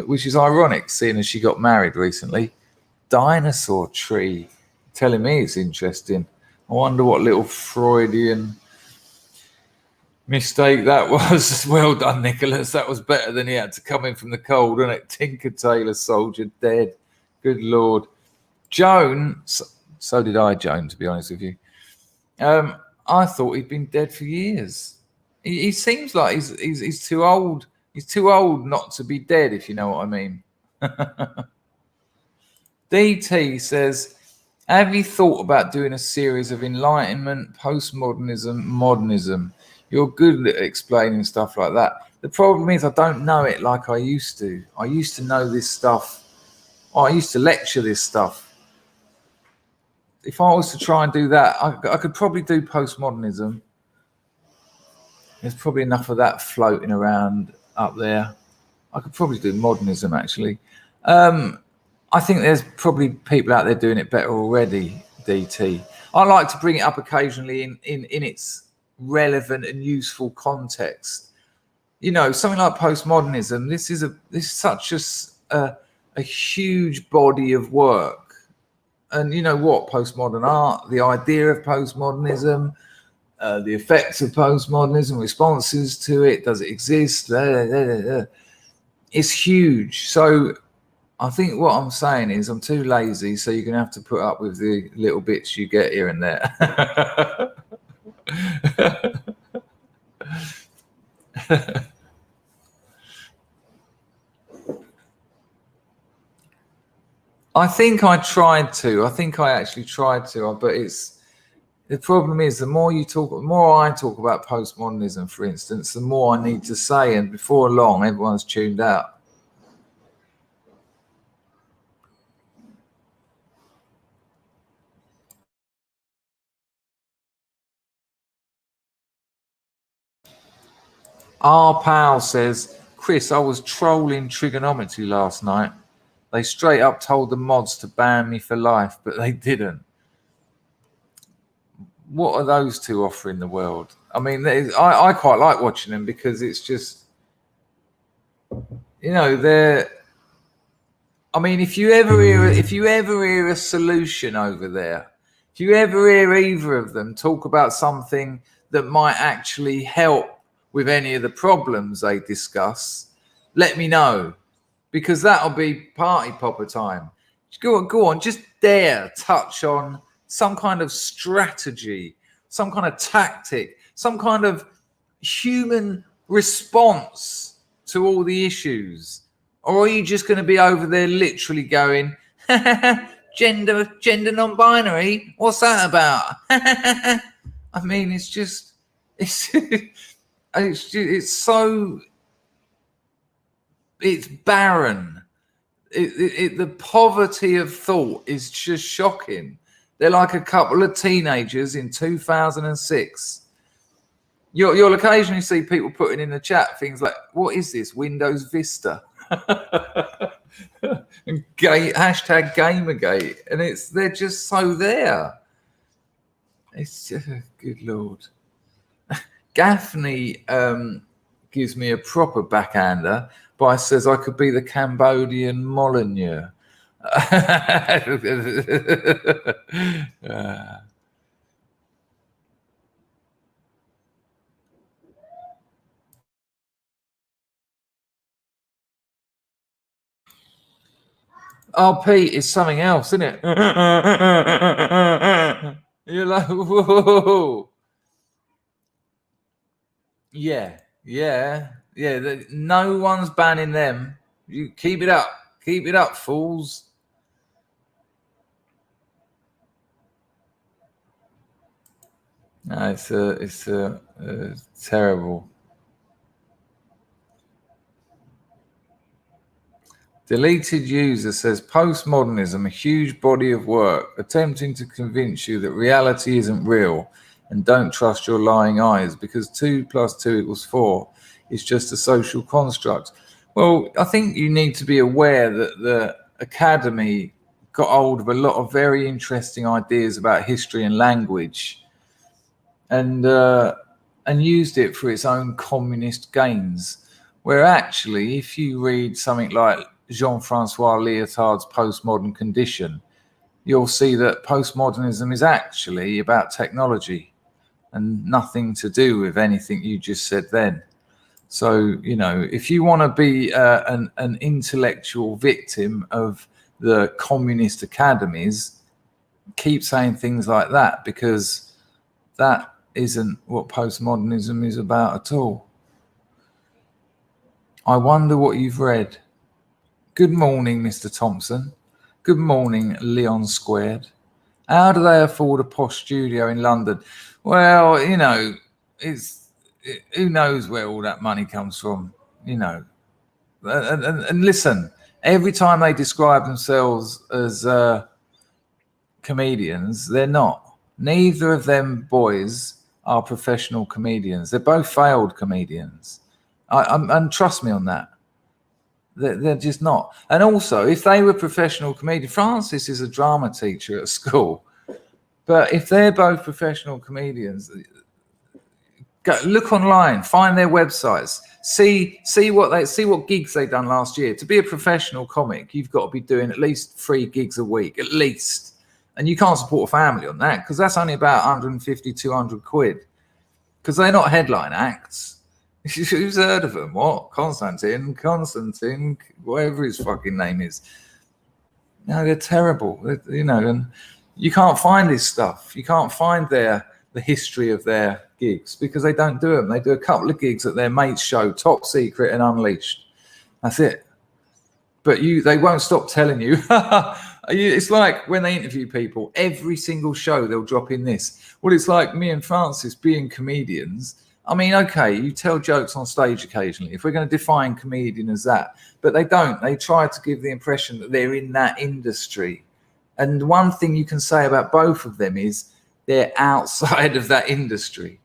which is ironic, seeing as she got married recently. Dinosaur tree, telling me it's interesting. I wonder what little Freudian mistake that was. Well done, Nicholas. That was better than he had to come in from the cold, wasn't it? Tinker Tailor Soldier dead. Good Lord. Joan, so did I, Joan, to be honest with you. I thought he'd been dead for years. He seems like he's too old. He's too old not to be dead, if you know what I mean. DT says, have you thought about doing a series of Enlightenment, Postmodernism, Modernism? You're good at explaining stuff like that. The problem is I don't know it like I used to. I used to know this stuff. I used to lecture this stuff. if I was to try and do that, I could probably do postmodernism. There's probably enough of that floating around up there. I could probably do modernism, actually. I think there's probably people out there doing it better already, DT. I like to bring it up occasionally in its relevant and useful context. You know, something like postmodernism, this is such a huge body of work. And you know what? Postmodern art, the idea of postmodernism, the effects of postmodernism, responses to it, does it exist? It's huge. So I think what I'm saying is I'm too lazy, so you're going to have to put up with the little bits you get here and there. I think I tried to. I think I actually tried to, but the problem is the more I talk about postmodernism, for instance, the more I need to say, and before long, everyone's tuned out. Our pal says, Chris, I was trolling trigonometry last night. They straight up told the mods to ban me for life, but they didn't. What are those two offering the world? I mean, I quite like watching them because it's just, you know, they're. I mean, if you ever hear a solution over there, if you ever hear either of them talk about something that might actually help with any of the problems they discuss, let me know, because that'll be party popper time. Go on, just dare touch on some kind of strategy, some kind of tactic, some kind of human response to all the issues. Or are you just going to be over there literally going, gender non-binary? What's that about? I mean, it's barren. The poverty of thought is just shocking. They're like a couple of teenagers in 2006. You'll occasionally see people putting in the chat things like, what is this, Windows Vista? And hashtag Gamergate. And they're just so there. It's just, good Lord. Gaffney gives me a proper backhander by says I could be the Cambodian Molyneux. Oh, Pete, it's something else, isn't it? You're like, whoa. Yeah. No one's banning them. You keep it up, fools. No, it's terrible. Deleted user says postmodernism, a huge body of work attempting to convince you that reality isn't real and don't trust your lying eyes because 2 + 2 = 4 is just a social construct. Well, I think you need to be aware that the academy got hold of a lot of very interesting ideas about history and language and used it for its own communist gains. Where actually, if you read something like Jean-Francois Lyotard's Postmodern Condition, you'll see that postmodernism is actually about technology and nothing to do with anything you just said then. So, you know, if you want to be an intellectual victim of the communist academies, keep saying things like that, because that isn't what postmodernism is about at all. I wonder what you've read. Good morning, Mr. Thompson. Good morning, Leon Squared. How do they afford a posh studio in London? Well, you know, who knows where all that money comes from, you know. And listen, every time they describe themselves as comedians. They're not. Neither of them boys are professional comedians. They're both failed comedians. And trust me on that. They're just not. And also, if they were professional comedians, Francis is a drama teacher at school. But if they're both professional comedians, go look online, find their websites, see what gigs they've done last year. To be a professional comic, you've got to be doing at least 3 gigs a week, at least. And you can't support a family on that because that's only about 150, 200 quid. Because they're not headline acts. Who's heard of them? What? Constantine, whatever his fucking name is. No, they're terrible. And you can't find this stuff. You can't find the history of their gigs because they don't do them. They do a couple of gigs at their mate's show, Top Secret and Unleashed. That's it. But they won't stop telling you. It's like when they interview people, every single show they'll drop in this. Well, it's like me and Francis being comedians. I mean, okay, you tell jokes on stage occasionally. If we're going to define comedian as that, but they don't. They try to give the impression that they're in that industry. And one thing you can say about both of them is they're outside of that industry.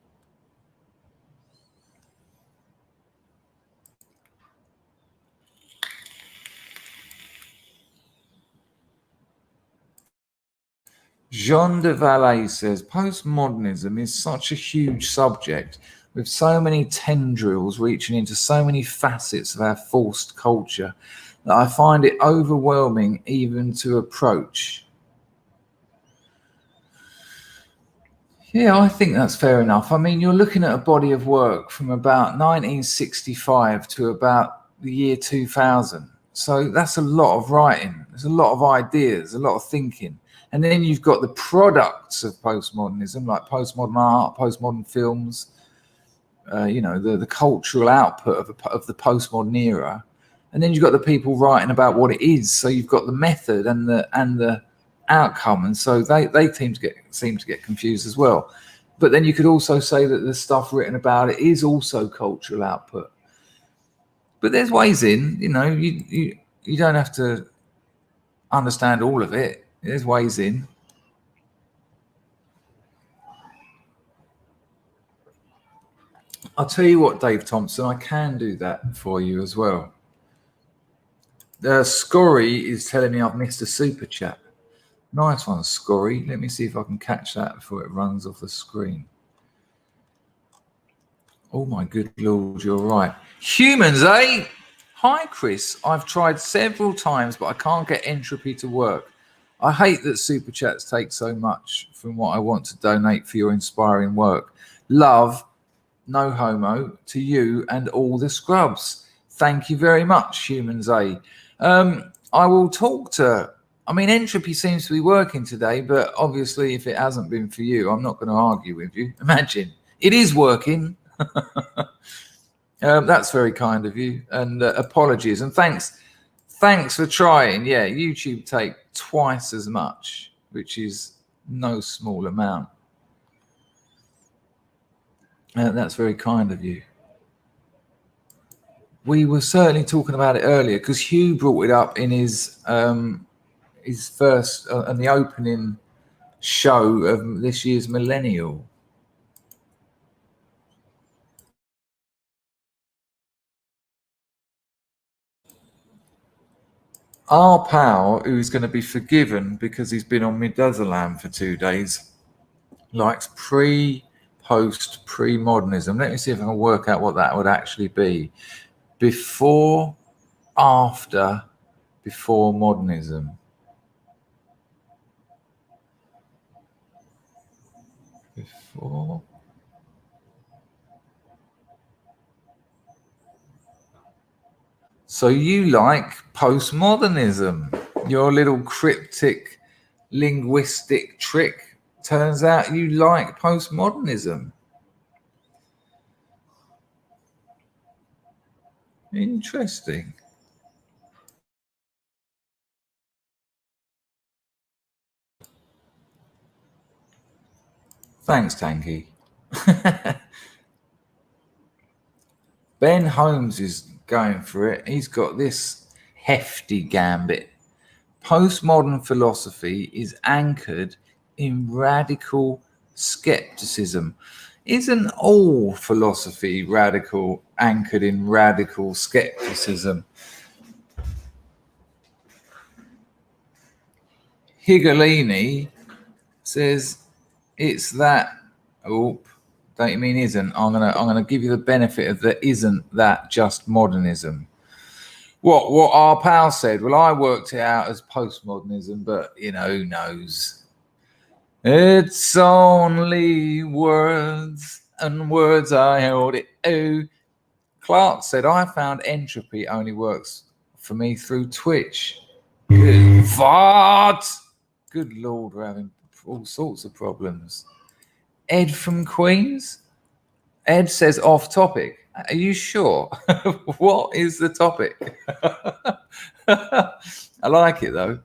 Jean de Valais says, postmodernism is such a huge subject with so many tendrils reaching into so many facets of our forced culture that I find it overwhelming even to approach. Yeah, I think that's fair enough. I mean, you're looking at a body of work from about 1965 to about the year 2000. So that's a lot of writing. There's a lot of ideas, a lot of thinking. And then you've got the products of postmodernism, like postmodern art, postmodern films, the cultural output of the postmodern era. And then you've got the people writing about what it is. So you've got the method and the outcome. And so they seem to get confused as well. But then you could also say that the stuff written about it is also cultural output. But there's ways in, you don't have to understand all of it. There's ways in. I'll tell you what, Dave Thompson, I can do that for you as well. Scorry is telling me I've missed a super chat. Nice one, Scorry. Let me see if I can catch that before it runs off the screen. Oh my good Lord, you're right. Humans, eh? Hi, Chris. I've tried several times, but I can't get Entropy to work. I hate that super chats take so much from what I want to donate for your inspiring work. Love, no homo, to you and all the scrubs. Thank you very much, Humans A. I will talk to... I mean, Entropy seems to be working today, but obviously if it hasn't been for you, I'm not going to argue with you. Imagine. It is working. That's very kind of you. And apologies. And thanks for trying. Yeah, YouTube take twice as much, which is no small amount. That's very kind of you. We were certainly talking about it earlier because Hugh brought it up in his first and the opening show of this year's Millennial. Our pal, who's going to be forgiven because he's been on Midazolam for 2 days, likes pre-modernism. Let me see if I can work out what that would actually be. Before, after, before modernism. Before. So you like postmodernism. Your little cryptic linguistic trick. Turns out you like postmodernism. Interesting. Thanks, Tanky. Ben Holmes is going for it. He's got this hefty gambit. Postmodern philosophy is anchored in radical skepticism. Isn't all philosophy anchored in radical skepticism? Higolini says it's that. Oh, don't you mean isn't? I'm gonna give you the benefit of the isn't that just modernism. What our pal said. Well, I worked it out as postmodernism, but who knows? It's only words, and words I held it. Oh, Clark said I found entropy only works for me through Twitch. Good. What? Good Lord, we're having all sorts of problems. Ed from Queens. Ed says off topic. Are you sure? What is the topic? I like it though.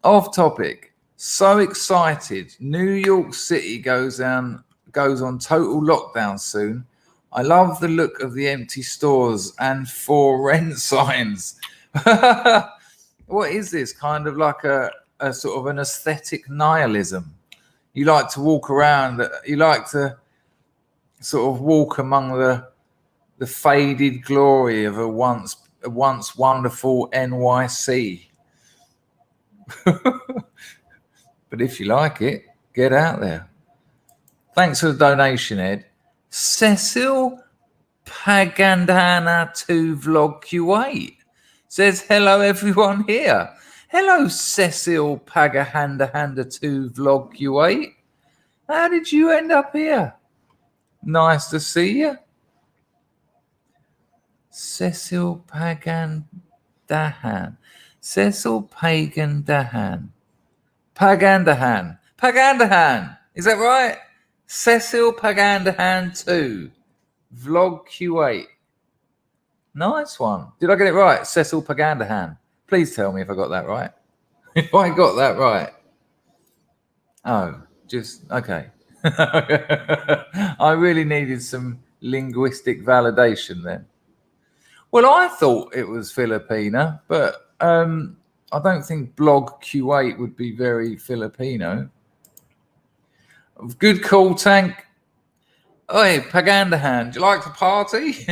Off topic. So excited. New York City goes on total lockdown soon. I love the look of the empty stores and for rent signs. What is this? Kind of like a sort of an aesthetic nihilism. You like to walk around. You like to sort of walk among the faded glory of a once wonderful NYC. But if you like it, get out there. Thanks for the donation, Ed. Cecil Pagandana 2 Vlog Q8 says, hello everyone here. Hello, Cecil Pagahanda 2 Vlog Q8. How did you end up here? Nice to see you. Cecil Pagandahan. Cecil Pagandahan. Pagandahan. Is that right? Cecil Pagandahan 2. Vlog Q8. Nice one. Did I get it right? Cecil Pagandahan. Please tell me if I got that right. If I got that right. Oh, just okay. I really needed some linguistic validation then. Well, I thought it was Filipino, but I don't think blog Q8 would be very Filipino. Good call, Tank. Oi, Pagandahan, do you like to party?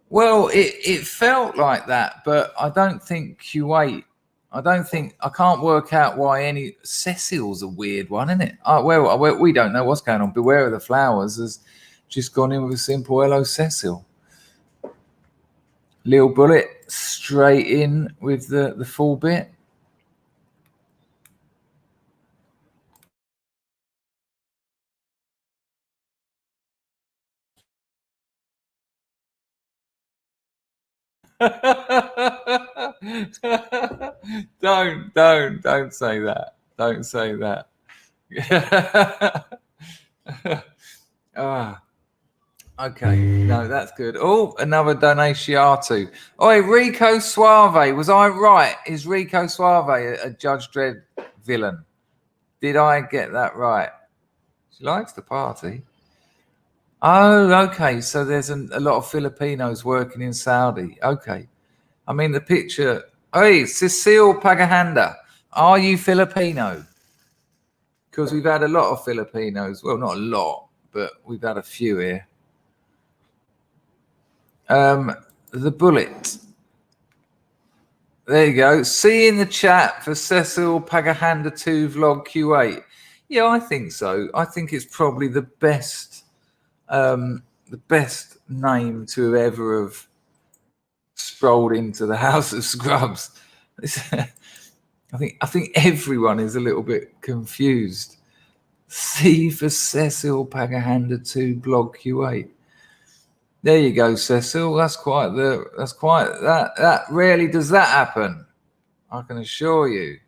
Well, it felt like that, but I don't think Q8. I can't work out why Cecil's a weird one, isn't it? Well, we don't know what's going on. Beware of the Flowers has just gone in with a simple hello, Cecil. Lil Bullet straight in with the full bit. Don't say that. Don't say that. Okay, no, that's good. Oh, another donatiatu. Oi, Rico Suave. Was I right? Is Rico Suave a Judge Dredd villain? Did I get that right? She likes the party. Oh, okay. So there's a lot of Filipinos working in Saudi. Okay. I mean, the picture. Hey, Cecile Pagahanda, are you Filipino? Because we've had a lot of Filipinos. Well, not a lot, but we've had a few here. The Bullet. There you go. See in the chat for Cecil Pagahanda 2 Vlog Q8. Yeah, I think so. I think it's probably the best name to ever have strolled into the House of Scrubs. I think everyone is a little bit confused. C for Cecil Pagahanda 2 Blog Q8. There you go, Cecil. That rarely does that happen. I can assure you.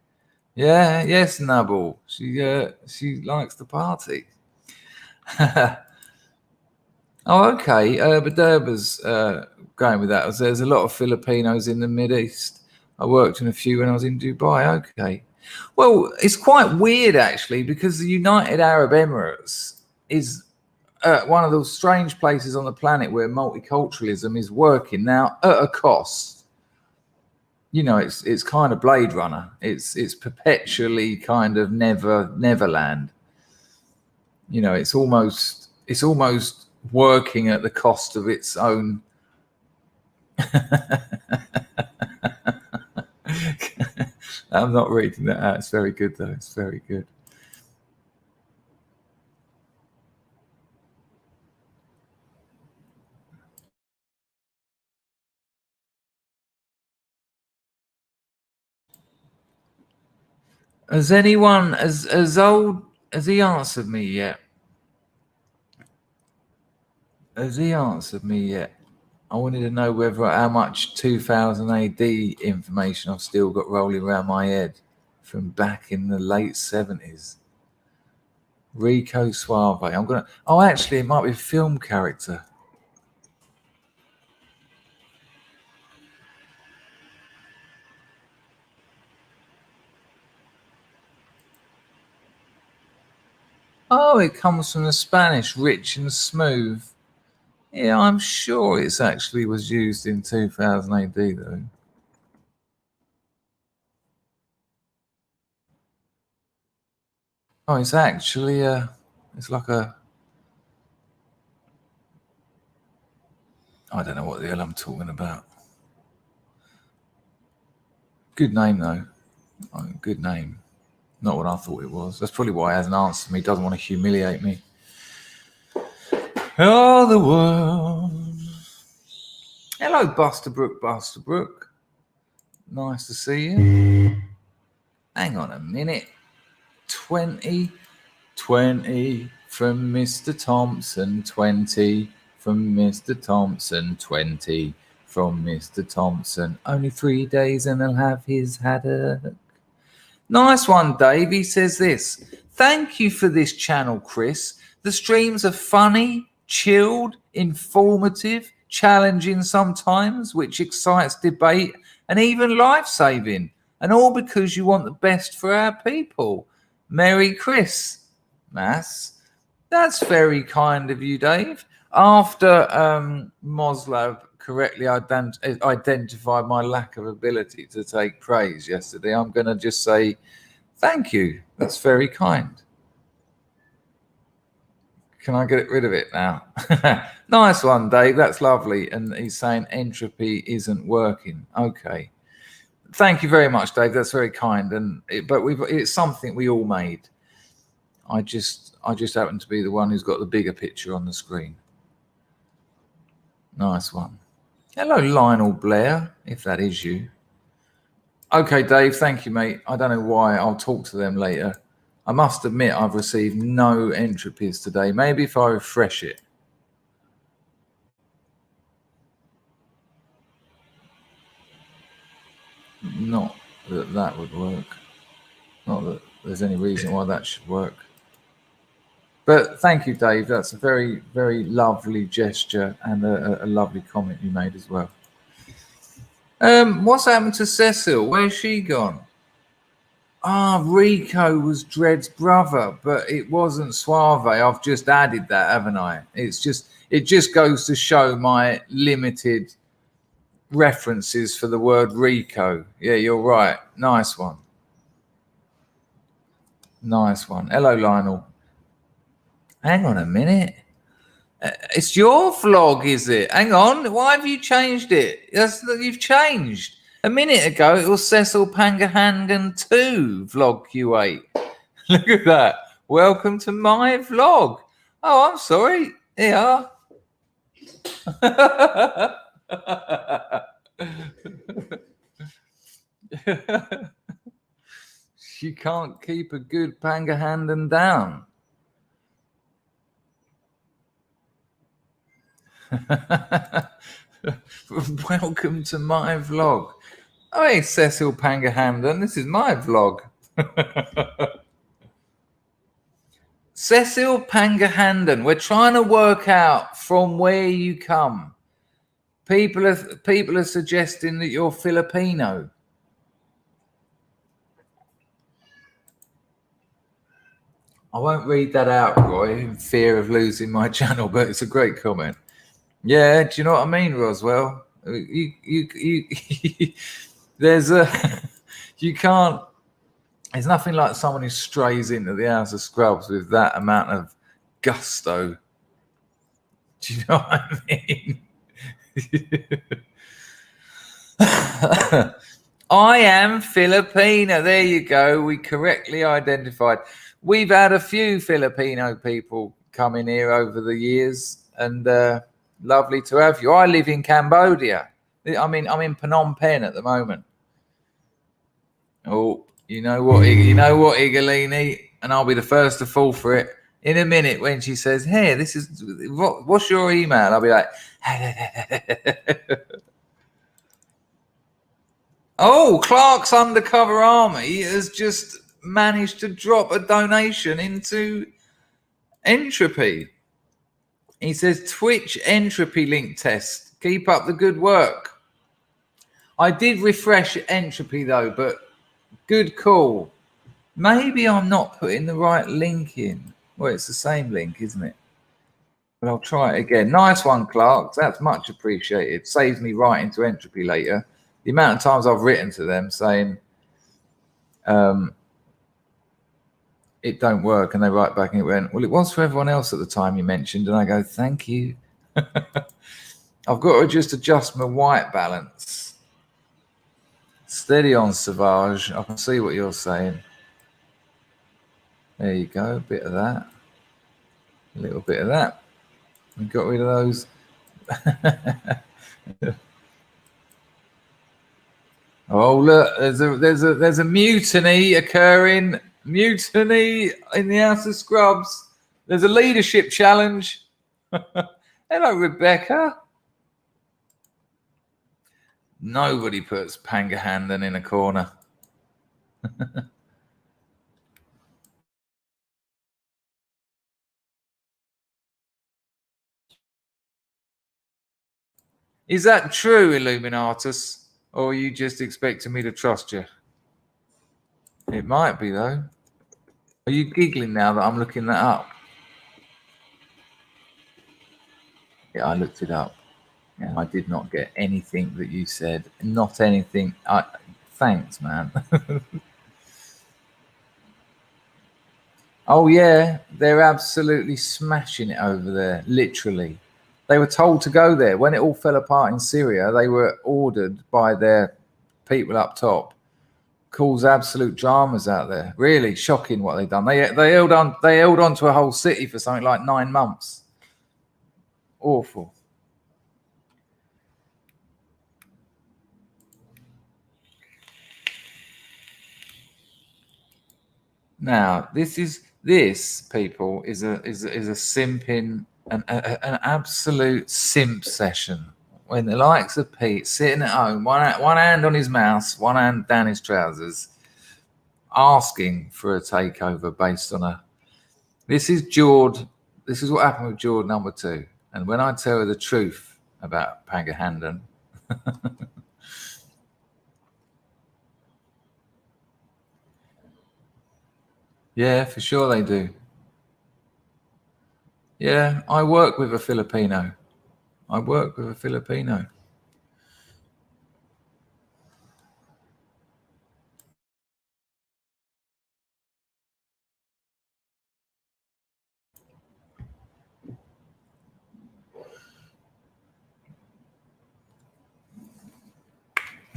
Yeah, yes, Nubble. She likes the party. Oh, okay. Derba's going with that. There's a lot of Filipinos in the Mideast. I worked in a few when I was in Dubai. Okay. Well, it's quite weird, actually, because the United Arab Emirates is one of those strange places on the planet where multiculturalism is working now at a cost. you know, it's kind of Blade Runner. It's perpetually kind of Neverland. You know, it's almost working at the cost of its own. I'm not reading that out. It's very good though. It's very good. Has anyone as old has he answered me yet? Has he answered me yet? I wanted to know how much 2000 AD information I've still got rolling around my head from back in the late 70s. Rico Suave. Oh, actually, it might be a film character. Oh, it comes from the Spanish, rich and smooth. Yeah, I'm sure it's actually was used in 2000 AD though. Oh, it's actually it's like a, I don't know what the hell I'm talking about. Good name though. Oh, good name. Not what I thought it was. That's probably why he hasn't answered me. He doesn't want to humiliate me. Oh, the world. Hello, Busterbrook. Busterbrook. Nice to see you. Hang on a minute. 20 from Mr. Thompson. 20 from Mr. Thompson. 20 from Mr. Thompson. Only 3 days and he'll have his haddock. Nice one, Dave. He says this. Thank you for this channel, Chris. The streams are funny, chilled, informative, challenging sometimes, which excites debate and even life-saving. And all because you want the best for our people. Merry Christmas. That's very kind of you, Dave. After Moslab correctly identified my lack of ability to take praise yesterday, I'm going to just say thank you. That's very kind. Can I get rid of it now? Nice one, Dave. That's lovely. And he's saying entropy isn't working. Okay. Thank you very much, Dave. That's very kind. But it's something we all made. I just happen to be the one who's got the bigger picture on the screen. Nice one. Hello, Lionel Blair, if that is you. Okay, Dave, thank you, mate. I don't know why. I'll talk to them later. I must admit I've received no entropies today. Maybe if I refresh it. Not that that would work. Not that there's any reason why that should work. But thank you, Dave. That's a very, very lovely gesture and a lovely comment you made as well. What's happened to Cecil? Where's she gone? Rico was Dred's brother, but it wasn't Suave. I've just added that, haven't I? It just goes to show my limited references for the word Rico. Yeah, you're right. Nice one. Nice one. Hello, Lionel. Hang on a minute. It's your vlog, is it? Hang on. Why have you changed it? You've changed. A minute ago, it was Cecil Pangahangan 2 vlog Q8. Look at that. Welcome to my vlog. Oh, I'm sorry. Here. She can't keep a good Pangahangan down. Welcome to my vlog. Oh, hey, Cecil Pangahandan. This is my vlog. Cecil Pangahandan. We're trying to work out from where you come. People are suggesting that you're Filipino. I won't read that out, Roy, in fear of losing my channel, but it's a great comment. Yeah, do you know what I mean, Roswell? You There's a you can't. There's nothing like someone who strays into the House of Scrubs with that amount of gusto. Do you know what I mean? I am Filipino. There you go. We correctly identified. We've had a few Filipino people come in here over the years, and lovely to have you. I live in Cambodia. I'm in Phnom Penh at the moment. Oh, you know what, Igolini, and I'll be the first to fall for it in a minute when she says, "Hey, this is what's your email?" I'll be like, "Oh, Clark's undercover army has just managed to drop a donation into Entropy." He says, "Twitch Entropy link test. Keep up the good work." I did refresh Entropy though, but good call. Maybe I'm not putting the right link in. Well, it's the same link, isn't it? But I'll try it again. Nice one, Clark. That's much appreciated. Saves me writing to Entropy later. The amount of times I've written to them saying it don't work, and they write back and it went, "Well, it was for everyone else at the time you mentioned." And I go, "Thank you." I've got to just adjust my white balance. Steady on, Savage. I can see what you're saying. There you go. A bit of that. A little bit of that. We got rid of those. Oh look, there's a mutiny occurring. Mutiny in the House of Scrubs. There's a leadership challenge. Hello, Rebecca. Nobody puts Pangahandan in a corner. Is that true, Illuminatus? Or are you just expecting me to trust you? It might be, though. Are you giggling now that I'm looking that up? Yeah, I looked it up. Yeah, I did not get anything that you said. Not anything. Thanks, man. Oh, yeah. They're absolutely smashing it over there, literally. They were told to go there. When it all fell apart in Syria, they were ordered by their people up top. Cause absolute dramas out there. Really shocking what they've done. They held on. They held on to a whole city for something like 9 months. Awful. Now this people is a simping an absolute simp session when the likes of Pete sitting at home, one hand on his mouse, one hand down his trousers, asking for a takeover based on a. This is Jord. This is what happened with Jord number 2. And when I tell her the truth about Pangahandan. Yeah, for sure they do. Yeah, I work with a Filipino. I work with a Filipino.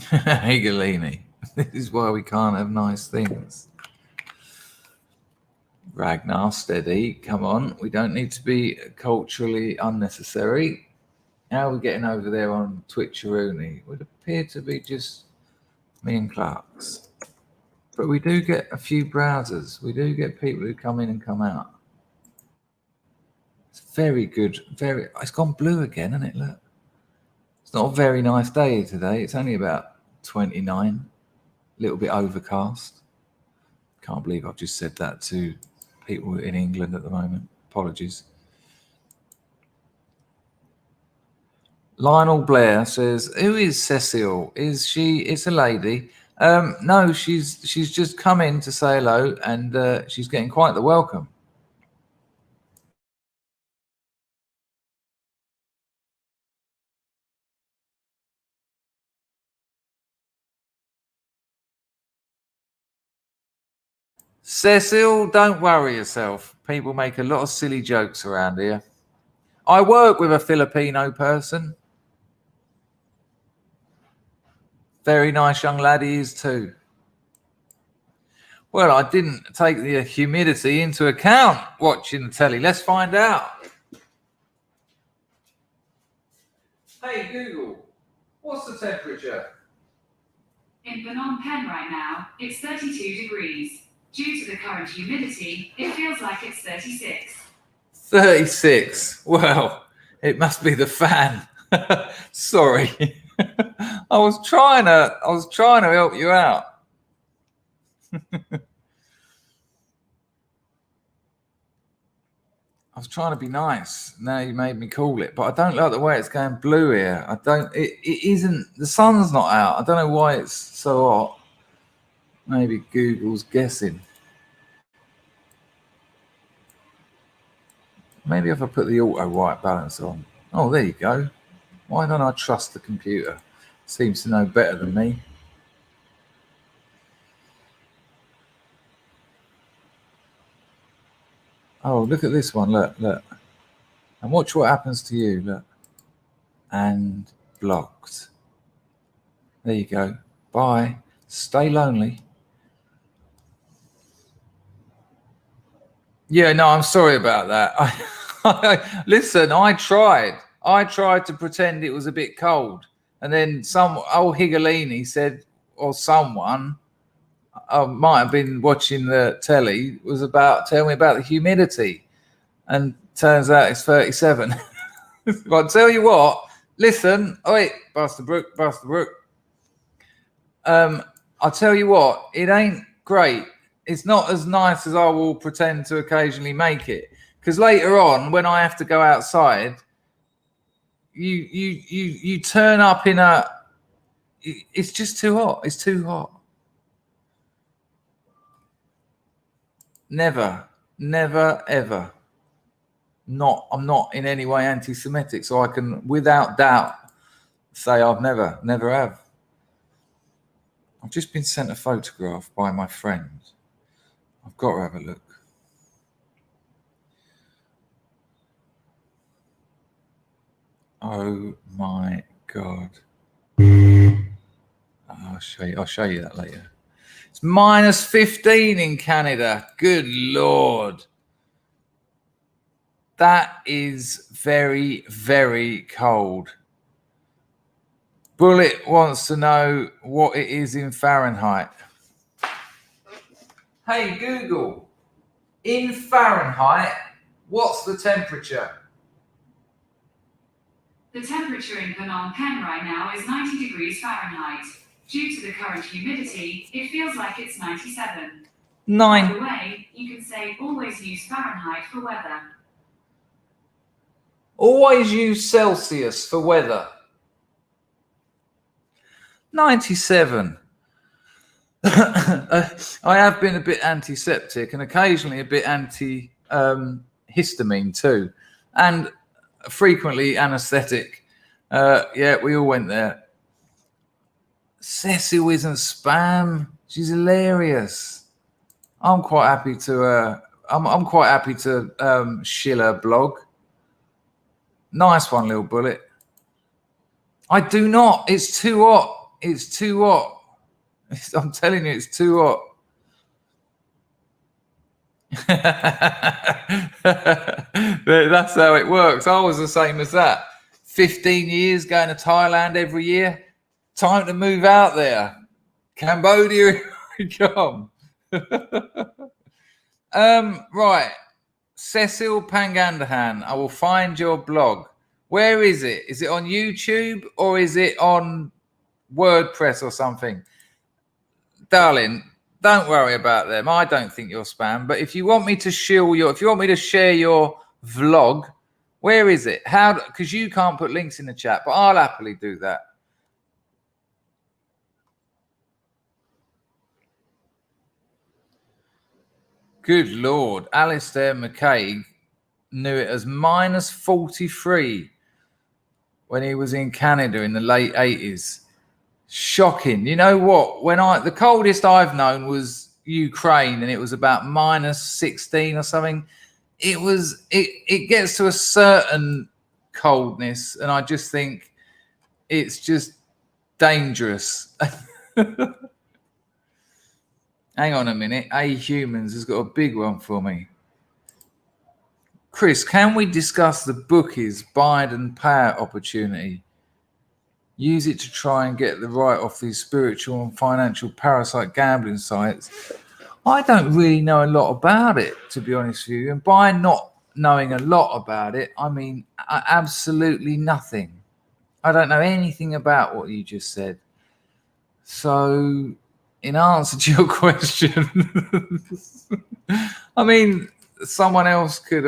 Hey, Galini. This is why we can't have nice things. Ragnar, steady. Come on. We don't need to be culturally unnecessary. How are we getting over there on Twitcheroonie? Would appear to be just me and Clark's. But we do get a few browsers. We do get people who come in and come out. It's very good. It's gone blue again, isn't it? Look. It's not a very nice day today. It's only about 29. A little bit overcast. Can't believe I've just said that to people in England at the moment. Apologies. Lionel Blair says, "Who is Cecile? Is she? It's a lady. No, she's just come in to say hello, and she's getting quite the welcome." Cecil, don't worry yourself. People make a lot of silly jokes around here. I work with a Filipino person. Very nice young lad he is too. Well, I didn't take the humidity into account watching the telly. Let's find out. Hey, Google, what's the temperature? In Phnom Penh right now, it's 32 degrees. Due to the current humidity, it feels like it's 36. 36. Well, it must be the fan. Sorry. I was trying to help you out. I was trying to be nice. Now you made me call it, but I don't like the way it's going blue here. It isn't, the sun's not out. I don't know why it's so hot. Maybe Google's guessing. Maybe if I put the auto white balance on. Oh, there you go. Why don't I trust the computer? Seems to know better than me. Oh, look at this one. Look. And watch what happens to you. Look. And blocked. There you go. Bye. Stay lonely. Yeah, no, I'm sorry about that. Listen, I tried to pretend it was a bit cold. And then some old Higolini said, or someone, I might have been watching the telly, was tell me about the humidity. And turns out it's 37. But I'll tell you what, listen, wait, Buster Brook. I'll tell you what, it ain't great. It's not as nice as I will pretend to occasionally make it. Because later on, when I have to go outside, you turn up in it's just too hot. It's too hot. Never, ever. I'm not in any way anti-Semitic, so I can, without doubt, say I've never have. I've just been sent a photograph by my friend. I've got to have a look. Oh my God. I'll show you that later. It's minus 15 in Canada. Good Lord. That is very, very cold. Bullet wants to know what it is in Fahrenheit. Hey, Google, in Fahrenheit, what's the temperature? The temperature in Phnom Penh right now is 90 degrees Fahrenheit. Due to the current humidity, it feels like it's 97. By the way, you can say always use Fahrenheit for weather. Always use Celsius for weather. 97. I have been a bit antiseptic and occasionally a bit anti-histamine too. And frequently anesthetic. Yeah, we all went there. Cecil isn't spam. She's hilarious. I'm quite happy to I'm quite happy to shill her blog. Nice one, little bullet. I do not. It's too hot. It's too hot. I'm telling you, it's too hot. That's how it works. I was the same as that. 15 years going to Thailand every year. Time to move out there. Cambodia, here we come. Right. Cecil Pangandahan, I will find your blog. Where is it? Is it on YouTube or is it on WordPress or something? Darling, don't worry about them. I don't think you're spam. But if you want me to share your vlog, where is it? How? Because you can't put links in the chat, but I'll happily do that. Good Lord. Alistair McCaig knew it as minus 43 when he was in Canada in the late 80s. Shocking. You know what? The coldest I've known was, Ukraine and it was about -16 or something. It gets to a certain coldness, and I just think it's just dangerous. Hang on a minute. Humans has got a big one for me. Chris, can we discuss the bookies Biden payout opportunity? Use it to try and get the right off these spiritual and financial parasite gambling sites. I don't really know a lot about it, to be honest with you. And by not knowing a lot about it, I mean absolutely nothing. I don't know anything about what you just said. So, in answer to your question, I mean, someone else could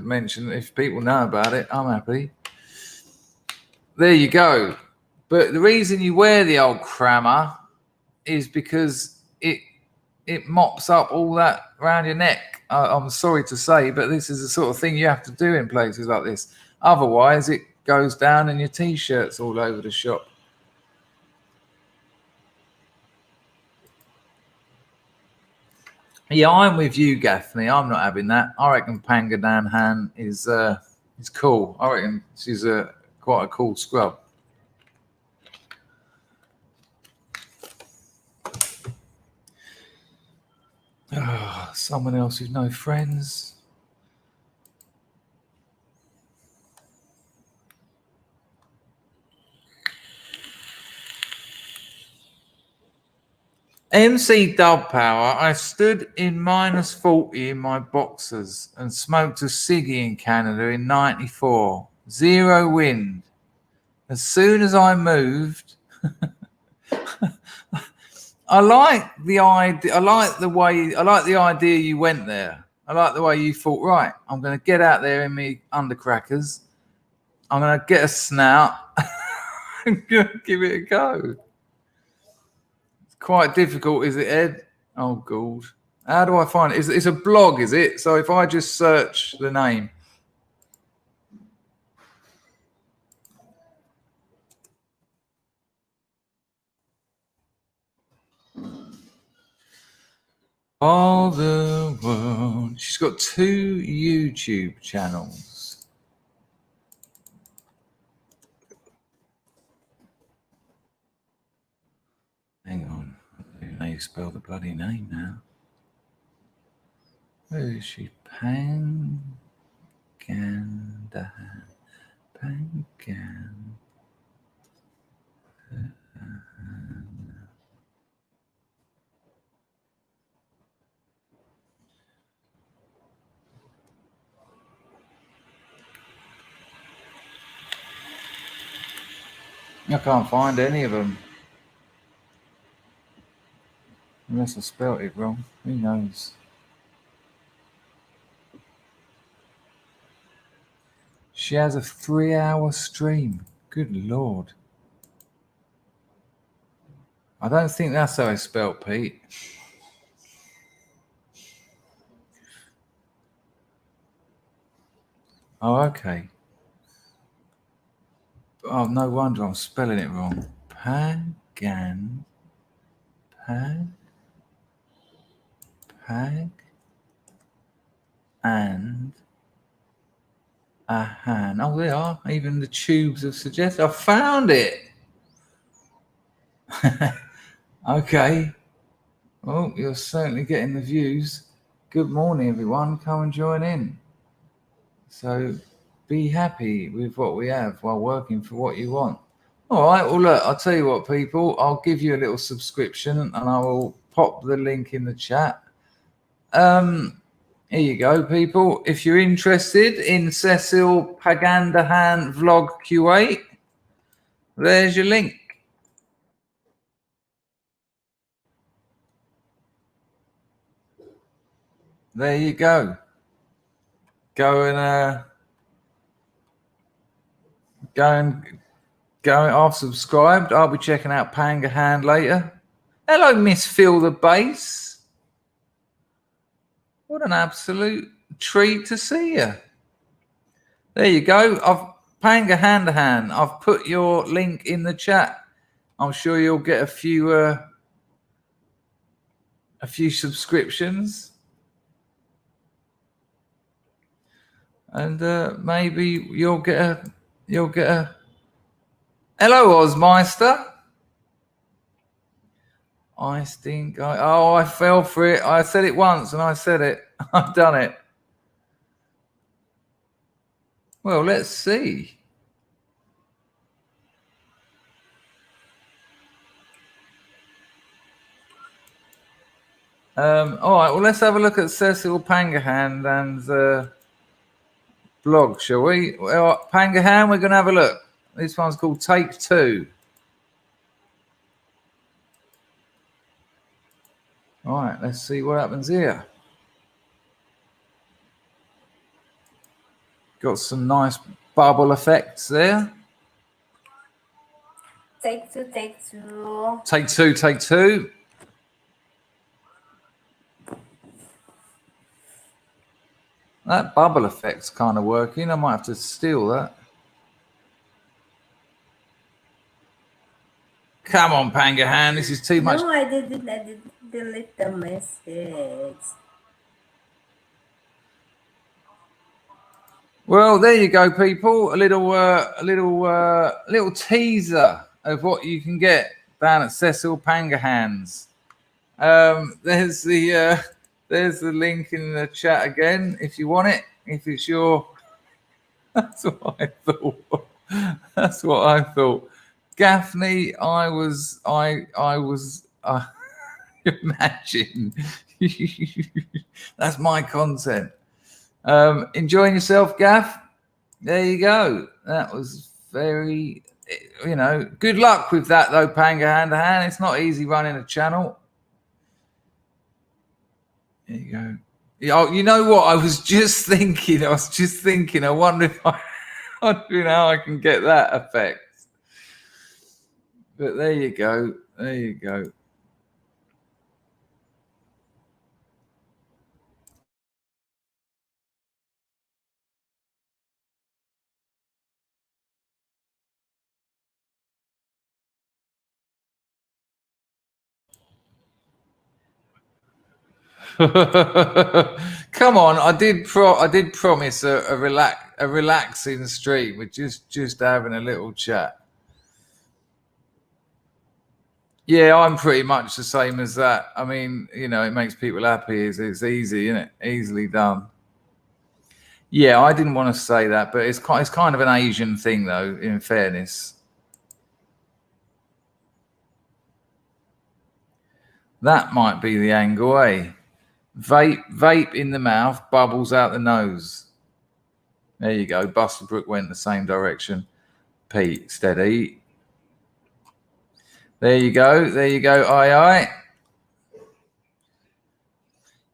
mention if people know about it. I'm happy. There you go. But the reason you wear the old crammer is because it mops up all that around your neck. I'm sorry to say, but this is the sort of thing you have to do in places like this. Otherwise, it goes down and your T-shirt's all over the shop. Yeah, I'm with you, Gaffney. I'm not having that. I reckon Pangadan Han is cool. I reckon she's quite a cool scrub. Oh, someone else with no friends. MC Dub Power, I stood in -40 in my boxers and smoked a ciggy in Canada in 94. 0 wind. As soon as I moved, I like the idea. I like the idea you went there. I like the way you thought, right, I'm going to get out there in me undercrackers. I'm going to get a snout and give it a go. Quite difficult, is it, Ed? Oh, God. How do I find it? It's a blog, is it? So if I just search the name. All the world. She's got 2 YouTube channels. Hang on. I don't know how you spell the bloody name now. Where is she? Pangandahan. Pangan. I can't find any of them. Unless I spelt it wrong. Who knows? She has a 3-hour stream. Good Lord. I don't think that's how it's spelt, Pete. Oh, okay. Oh, no wonder I'm spelling it wrong. Pagan. Pag. And a hand. Oh, they are. Even the tubes have suggested. I found it. Okay. Well, you're certainly getting the views. Good morning, everyone. Come and join in. So be happy with what we have while working for what you want. All right. Well, look, I'll tell you what, people. I'll give you a little subscription and I will pop the link in the chat. Here you go, people. If you're interested in Cecil Pagandahan Vlog Q8, there's your link. There you go. Go and I've subscribed. I'll be checking out Pangahan later. Hello, Miss Phil the Bass. What an absolute treat to see you. There you go. Pangahan. I've put your link in the chat. I'm sure you'll get a few a few subscriptions. And maybe you'll get a hello, Ozmeister. I fell for it. I said it once and I said it. I've done it. Well, let's see. All right, well, let's have a look at Cecil Pangahan and blog, shall we? Well, Pangahan, we're going to have a look. This one's called Take Two. All right, let's see what happens here. Got some nice bubble effects there. Take two, take two. Take two, take two. That bubble effect's kind of working. I might have to steal that. Come on, Pangahan, this is too much. No, I didn't delete the message. Well, there you go, people. A little teaser of what you can get down at Cecil Pangahan's. There's the link in the chat again if you want it. If it's your, that's what I thought. That's what I thought. Gaffney, I was imagine. That's my content. Enjoying yourself, Gaff? There you go. That was very, good luck with that, though, Panga Hand to Hand. It's not easy running a channel. There you go. Oh, you know what? I was just thinking. I wonder how I can get that effect. But there you go. There you go. Come on, I did promise a relaxing stream with just having a little chat. Yeah, I'm pretty much the same as that. I mean, it makes people happy. It's easy, isn't it? Easily done. Yeah, I didn't want to say that, but it's kind of an Asian thing, though, in fairness. That might be the angle, eh? Vape in the mouth, bubbles out the nose. There you go. Bustlebrook went the same direction. Pete, steady. There you go. There you go. Aye.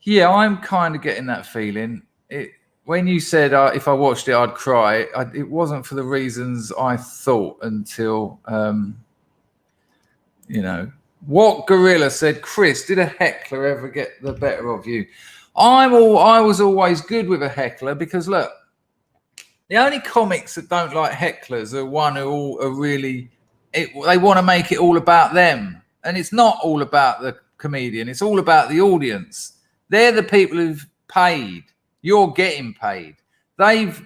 Yeah, I'm kind of getting that feeling. When you said if I watched it, I'd cry, it wasn't for the reasons I thought until, What Gorilla said, Chris, did a heckler ever get the better of you? I was always good with a heckler because, look, the only comics that don't like hecklers are one who are really... they want to make it all about them, and it's not all about the comedian. It's all about the audience. They're the people who've paid. You're getting paid. They've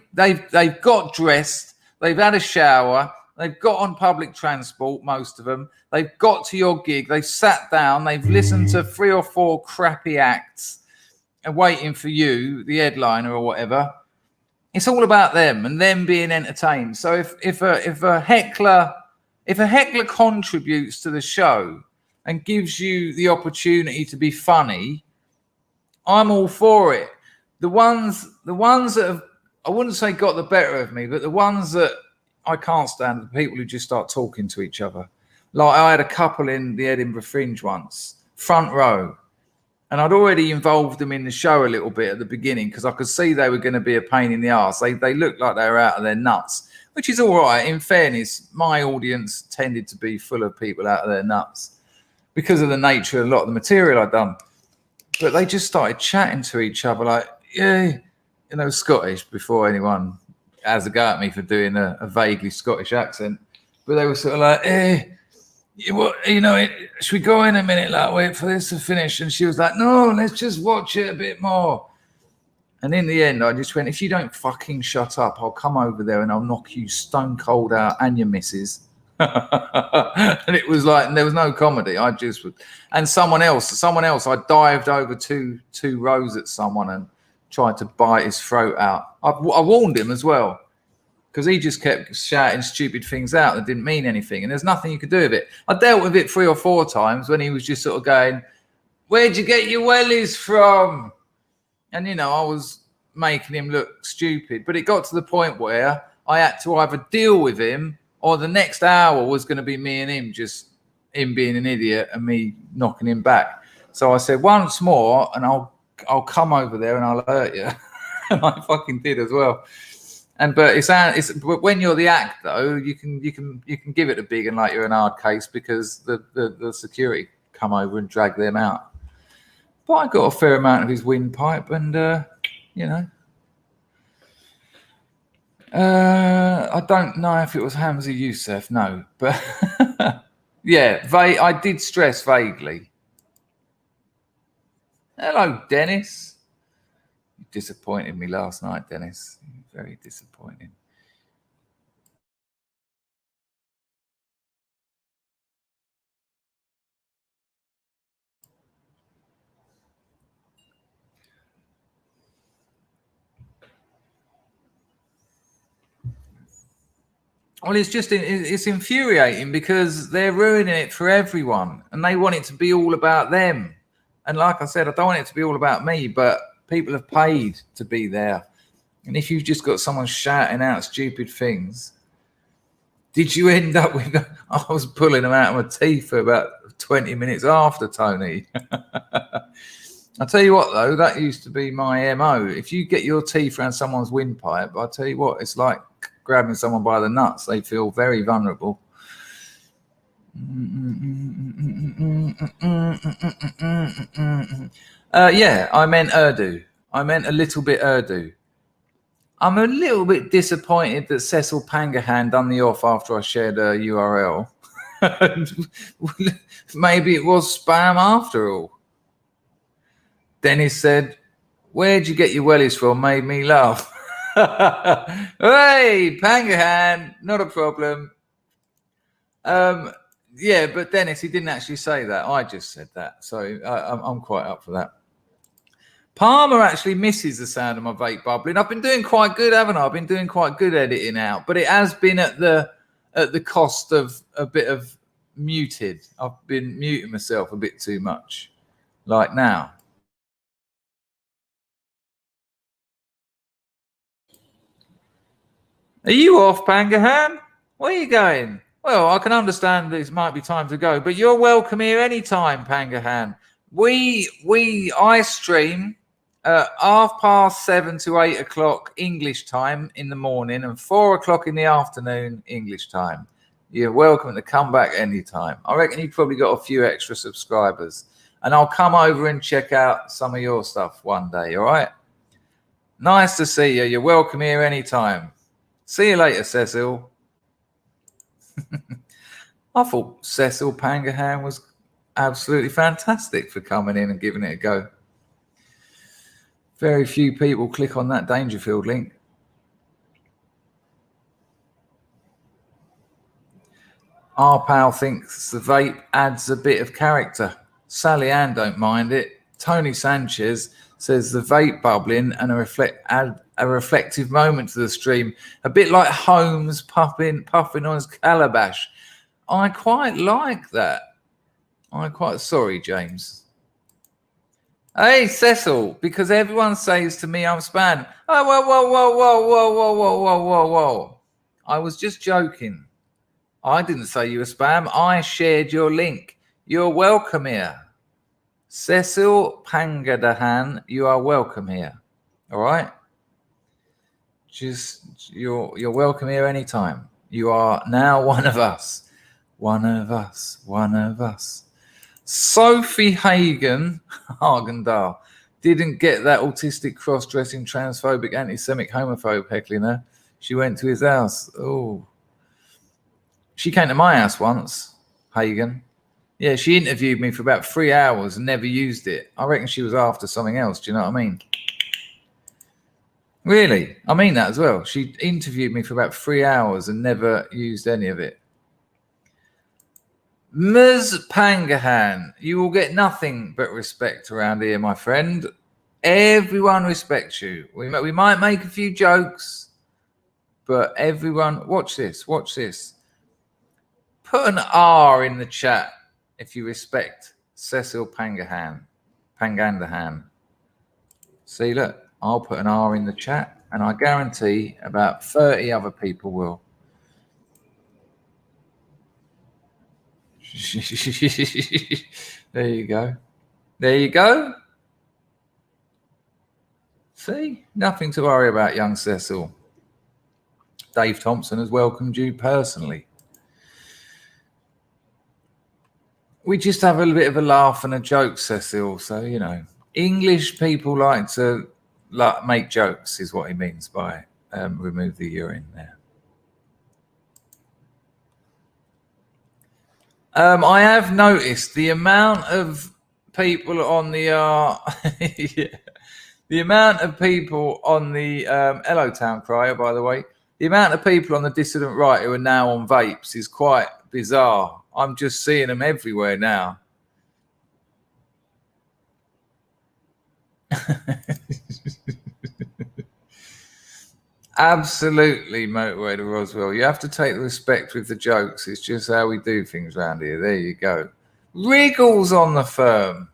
got dressed. They've had a shower. They've got on public transport. Most of them. They've got to your gig. They've sat down. They've listened to 3 or 4 crappy acts, and waiting for you, the headliner or whatever. It's all about them and them being entertained. So if a heckler contributes to the show and gives you the opportunity to be funny, I'm all for it. The ones that have, I wouldn't say got the better of me, but the ones that I can't stand are the people who just start talking to each other. Like I had a couple in the Edinburgh Fringe once, front row, and I'd already involved them in the show a little bit at the beginning because I could see they were going to be a pain in the arse. They looked like they were out of their nuts, which is all right. In fairness, my audience tended to be full of people out of their nuts because of the nature of a lot of the material I'd done. But they just started chatting to each other like, yeah, Scottish, before anyone has a go at me for doing a vaguely Scottish accent. But they were sort of like, you know, should we go in a minute, like, wait for this to finish? And she was like, no, let's just watch it a bit more. And in the end, I just went, if you don't fucking shut up, I'll come over there and I'll knock you stone cold out and your missus. And it was like, and there was no comedy. I just would, and someone else, I dived over two rows at someone and tried to bite his throat out. I warned him as well, because he just kept shouting stupid things out that didn't mean anything. And there's nothing you could do with it. I dealt with it 3 or 4 times when he was just sort of going, where'd you get your wellies from? And, you know, I was making him look stupid. But it got to the point where I had to either deal with him, or the next hour was going to be me and him, just him being an idiot and me knocking him back. So I said, once more, and I'll come over there and I'll hurt you. And I fucking did as well. But but when you're the act, though, you can give it a big and like you're an hard case, because the security come over and drag them out. But I got a fair amount of his windpipe, and you know. I don't know if it was Hamza Youssef, no, but yeah, I did stress vaguely. Hello, Dennis. You disappointed me last night, Dennis. Very disappointing. Well, it's infuriating, because they're ruining it for everyone and they want it to be all about them. And like I said, I don't want it to be all about me, but people have paid to be there. And if you've just got someone shouting out stupid things, did you end up with... I was pulling them out of my teeth for about 20 minutes after, Tony. I'll tell you what, though, that used to be my MO. If you get your teeth around someone's windpipe, I'll tell you what, it's like grabbing someone by the nuts. They feel very vulnerable. Yeah, I meant Urdu. I meant a little bit Urdu. I'm a little bit disappointed that Cecil Pangahan done the off after I shared a URL. Maybe it was spam after all. Dennis said, where'd you get your wellies from? Made me laugh. Hey, Pangahan, not a problem. Yeah, but Dennis, he didn't actually say that. I just said that. So I'm quite up for that. Palmer actually misses the sound of my vape bubbling. I've been doing quite good, haven't I? I've been doing quite good editing out, but it has been at the cost of a bit of muted. I've been muting myself a bit too much, like now. Are you off, Pangahan? Where are you going? Well, I can understand this might be time to go, but you're welcome here anytime, Pangahan. I stream 7:30 to 8 o'clock English time in the morning and 4 o'clock in the afternoon English time. You're welcome to come back anytime. I reckon you've probably got a few extra subscribers, and I'll come over and check out some of your stuff one day, all right? Nice to see you. You're welcome here anytime. See you later, Cecil. I thought Cecil Pangahan was absolutely fantastic for coming in and giving it a go. Very few people click on that Dangerfield link. Our pal thinks the vape adds a bit of character. Sally Ann don't mind it. Tony Sanchez says the vape bubbling and add a reflective moment to the stream, a bit like Holmes puffing on his calabash. I quite like that. Sorry, James. Hey, Cecil, because everyone says to me I'm spam. Oh, whoa. I was just joking. I didn't say you were spam. I shared your link. You're welcome here. Cecil Pangadahan, you are welcome here. All right? You're welcome here anytime. You are now one of us. One of us. Sophie Hagendal didn't get that autistic, cross-dressing, transphobic, anti-Semitic, homophobe heckling her. She went to his house. Oh. She came to my house once. Hagen. Yeah, she interviewed me for about 3 hours and never used it. I reckon she was after something else. Do you know what I mean? Really? I mean that as well. She interviewed me for about 3 hours and never used any of it. Ms. Pangahan, you will get nothing but respect around here, my friend. Everyone respects you. We might make a few jokes, but everyone... Watch this. Watch this. Put an R in the chat if you respect Cecil Pangahan. See, look, I'll put an R in the chat, and I guarantee about 30 other people will. There you go. There you go. See, nothing to worry about, young Cecil. Dave Thompson has welcomed you personally. We just have a bit of a laugh and a joke, Cecil. So, you know, English people like to make jokes is what he means by remove the urine there. I have noticed the amount of people on the yeah, the amount of people on the hello Town Crier, by the way, the amount of people on the dissident right who are now on vapes is quite bizarre. I'm just seeing them everywhere now. Absolutely, Motorway to Roswell. You have to take the respect with the jokes. It's just how we do things around here. There you go. Wriggles on the firm.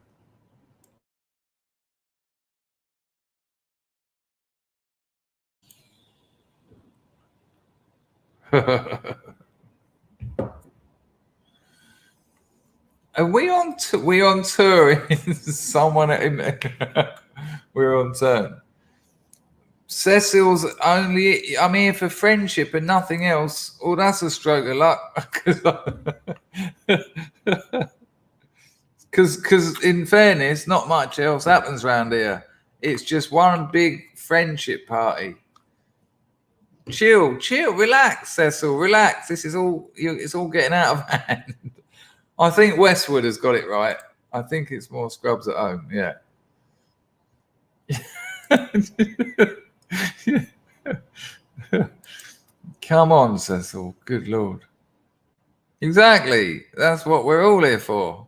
Are we on tour? Someone we're on turn. Cecil's only, I'm here for friendship and nothing else. Oh, that's a stroke of luck. Because in fairness, not much else happens around here. It's just one big friendship party. Chill, relax, Cecil, relax. This is all, it's all getting out of hand. I think Westwood has got it right. I think it's more Scrubs at home, yeah. Come on, Cecil. Good Lord. Exactly. That's what we're all here for.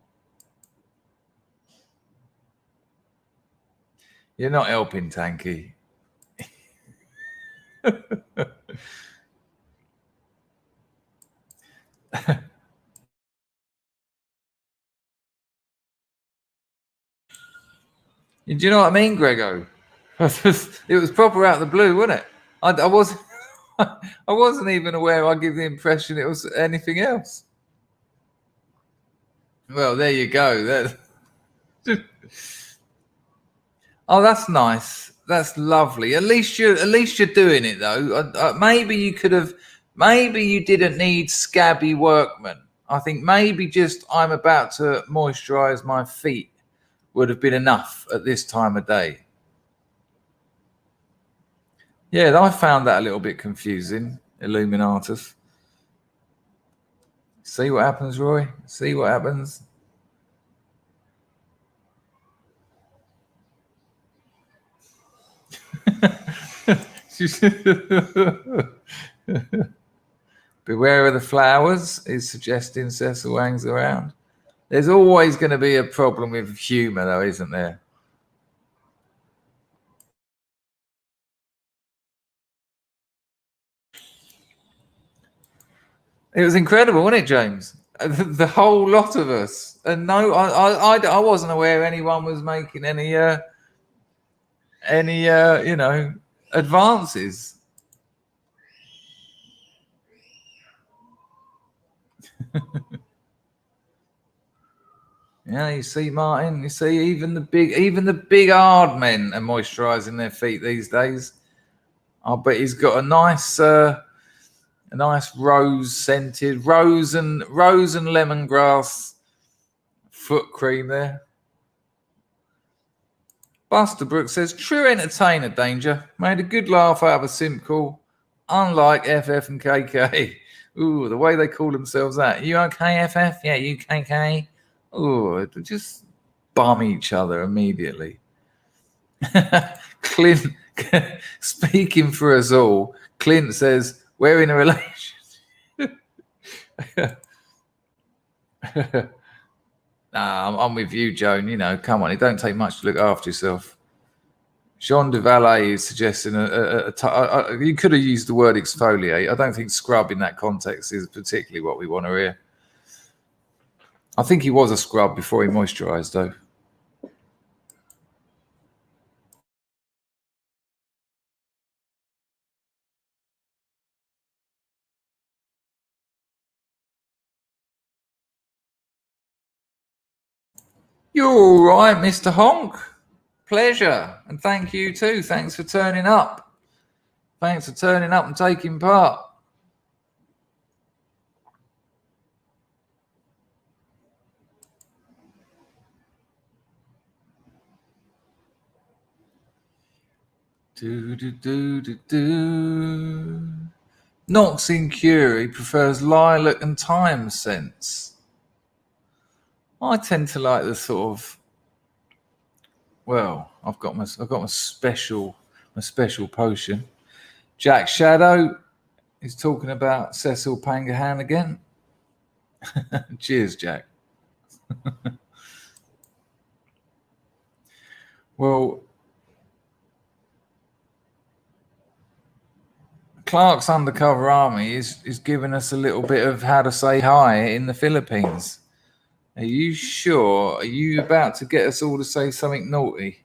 You're not helping, Tanky. Do you know what I mean, Grego? It was proper out of the blue, wasn't it? I wasn't. I wasn't even aware. I give the impression it was anything else. Well, there you go. Oh, that's nice. That's lovely. At least you're doing it though. Maybe you could have. Maybe you didn't need scabby workmen. I think maybe just I'm about to moisturize my feet would have been enough at this time of day. Yeah, I found that a little bit confusing, Illuminatus. See what happens, Roy? See what happens? Beware of the flowers is suggesting Cecil hangs around. There's always going to be a problem with humour, though, isn't there? It was incredible, wasn't it, James? The whole lot of us. And no, I wasn't aware anyone was making any you know, advances. Yeah, you see, Martin. You see, even the big hard men are moisturising their feet these days. I bet he's got a nice rose-scented rose and lemongrass foot cream there. Buster Brooks says, true entertainer, Danger. Made a good laugh out of a simp call, unlike FF and KK. Ooh, the way they call themselves that. You okay, FF? Yeah, UKK. Ooh, just bum each other immediately. Clint, speaking for us all, Clint says, we're in a relationship. Nah, I'm with you, Joan. You know, come on, it don't take much to look after yourself. Jean de Valet is suggesting you could have used the word exfoliate. I don't think scrub in that context is particularly what we want to hear. I think he was a scrub before he moisturized, though. You're all right, Mr. Honk. Pleasure. And thank you too. Thanks for turning up. Thanks for turning up and taking part. Knox in Curie prefers lilac and thyme scents. I tend to like the sort of, well, I've got my special potion. Jack Shadow is talking about Cecil Pangahan again. Cheers, Jack. Well, Clark's Undercover Army is giving us a little bit of how to say hi in the Philippines. Are you sure? Are you about to get us all to say something naughty?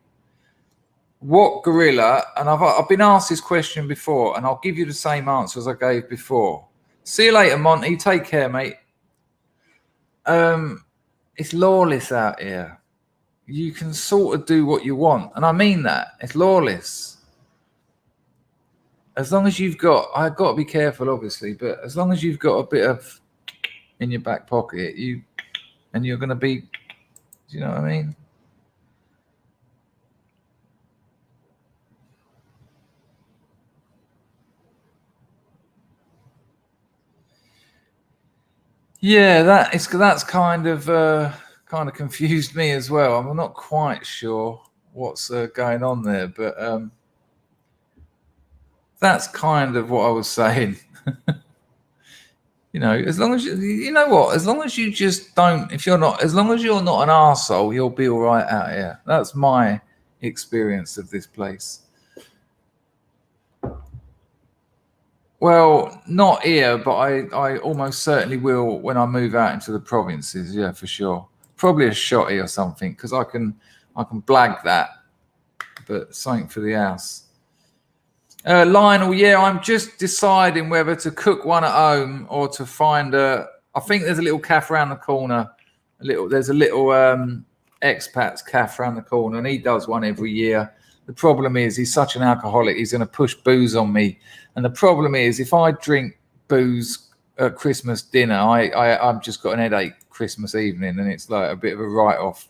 What gorilla? And I've been asked this question before, and I'll give you the same answer as I gave before. See you later, Monty. Take care, mate. It's lawless out here. You can sort of do what you want, and I mean that. It's lawless. As long as you've got, I've got to be careful, obviously, but as long as you've got a bit of in your back pocket, you're going to be, do you know what I mean? Yeah, that's kind of confused me as well. I'm not quite sure what's going on there, but that's kind of what I was saying. You know, as long as you know what, as long as you just don't, as long as you're not an arsehole, you'll be all right out here. That's my experience of this place. Well, not here, but I almost certainly will when I move out into the provinces. Yeah, for sure. Probably a shotty or something, because I can blag that, but something for the house. Lionel, yeah, I'm just deciding whether to cook one at home or to find I think there's a little cafe around the corner. There's a little expats cafe around the corner, and he does one every year. The problem is he's such an alcoholic, he's going to push booze on me. And the problem is if I drink booze at Christmas dinner, I've just got an headache Christmas evening, and it's like a bit of a write-off.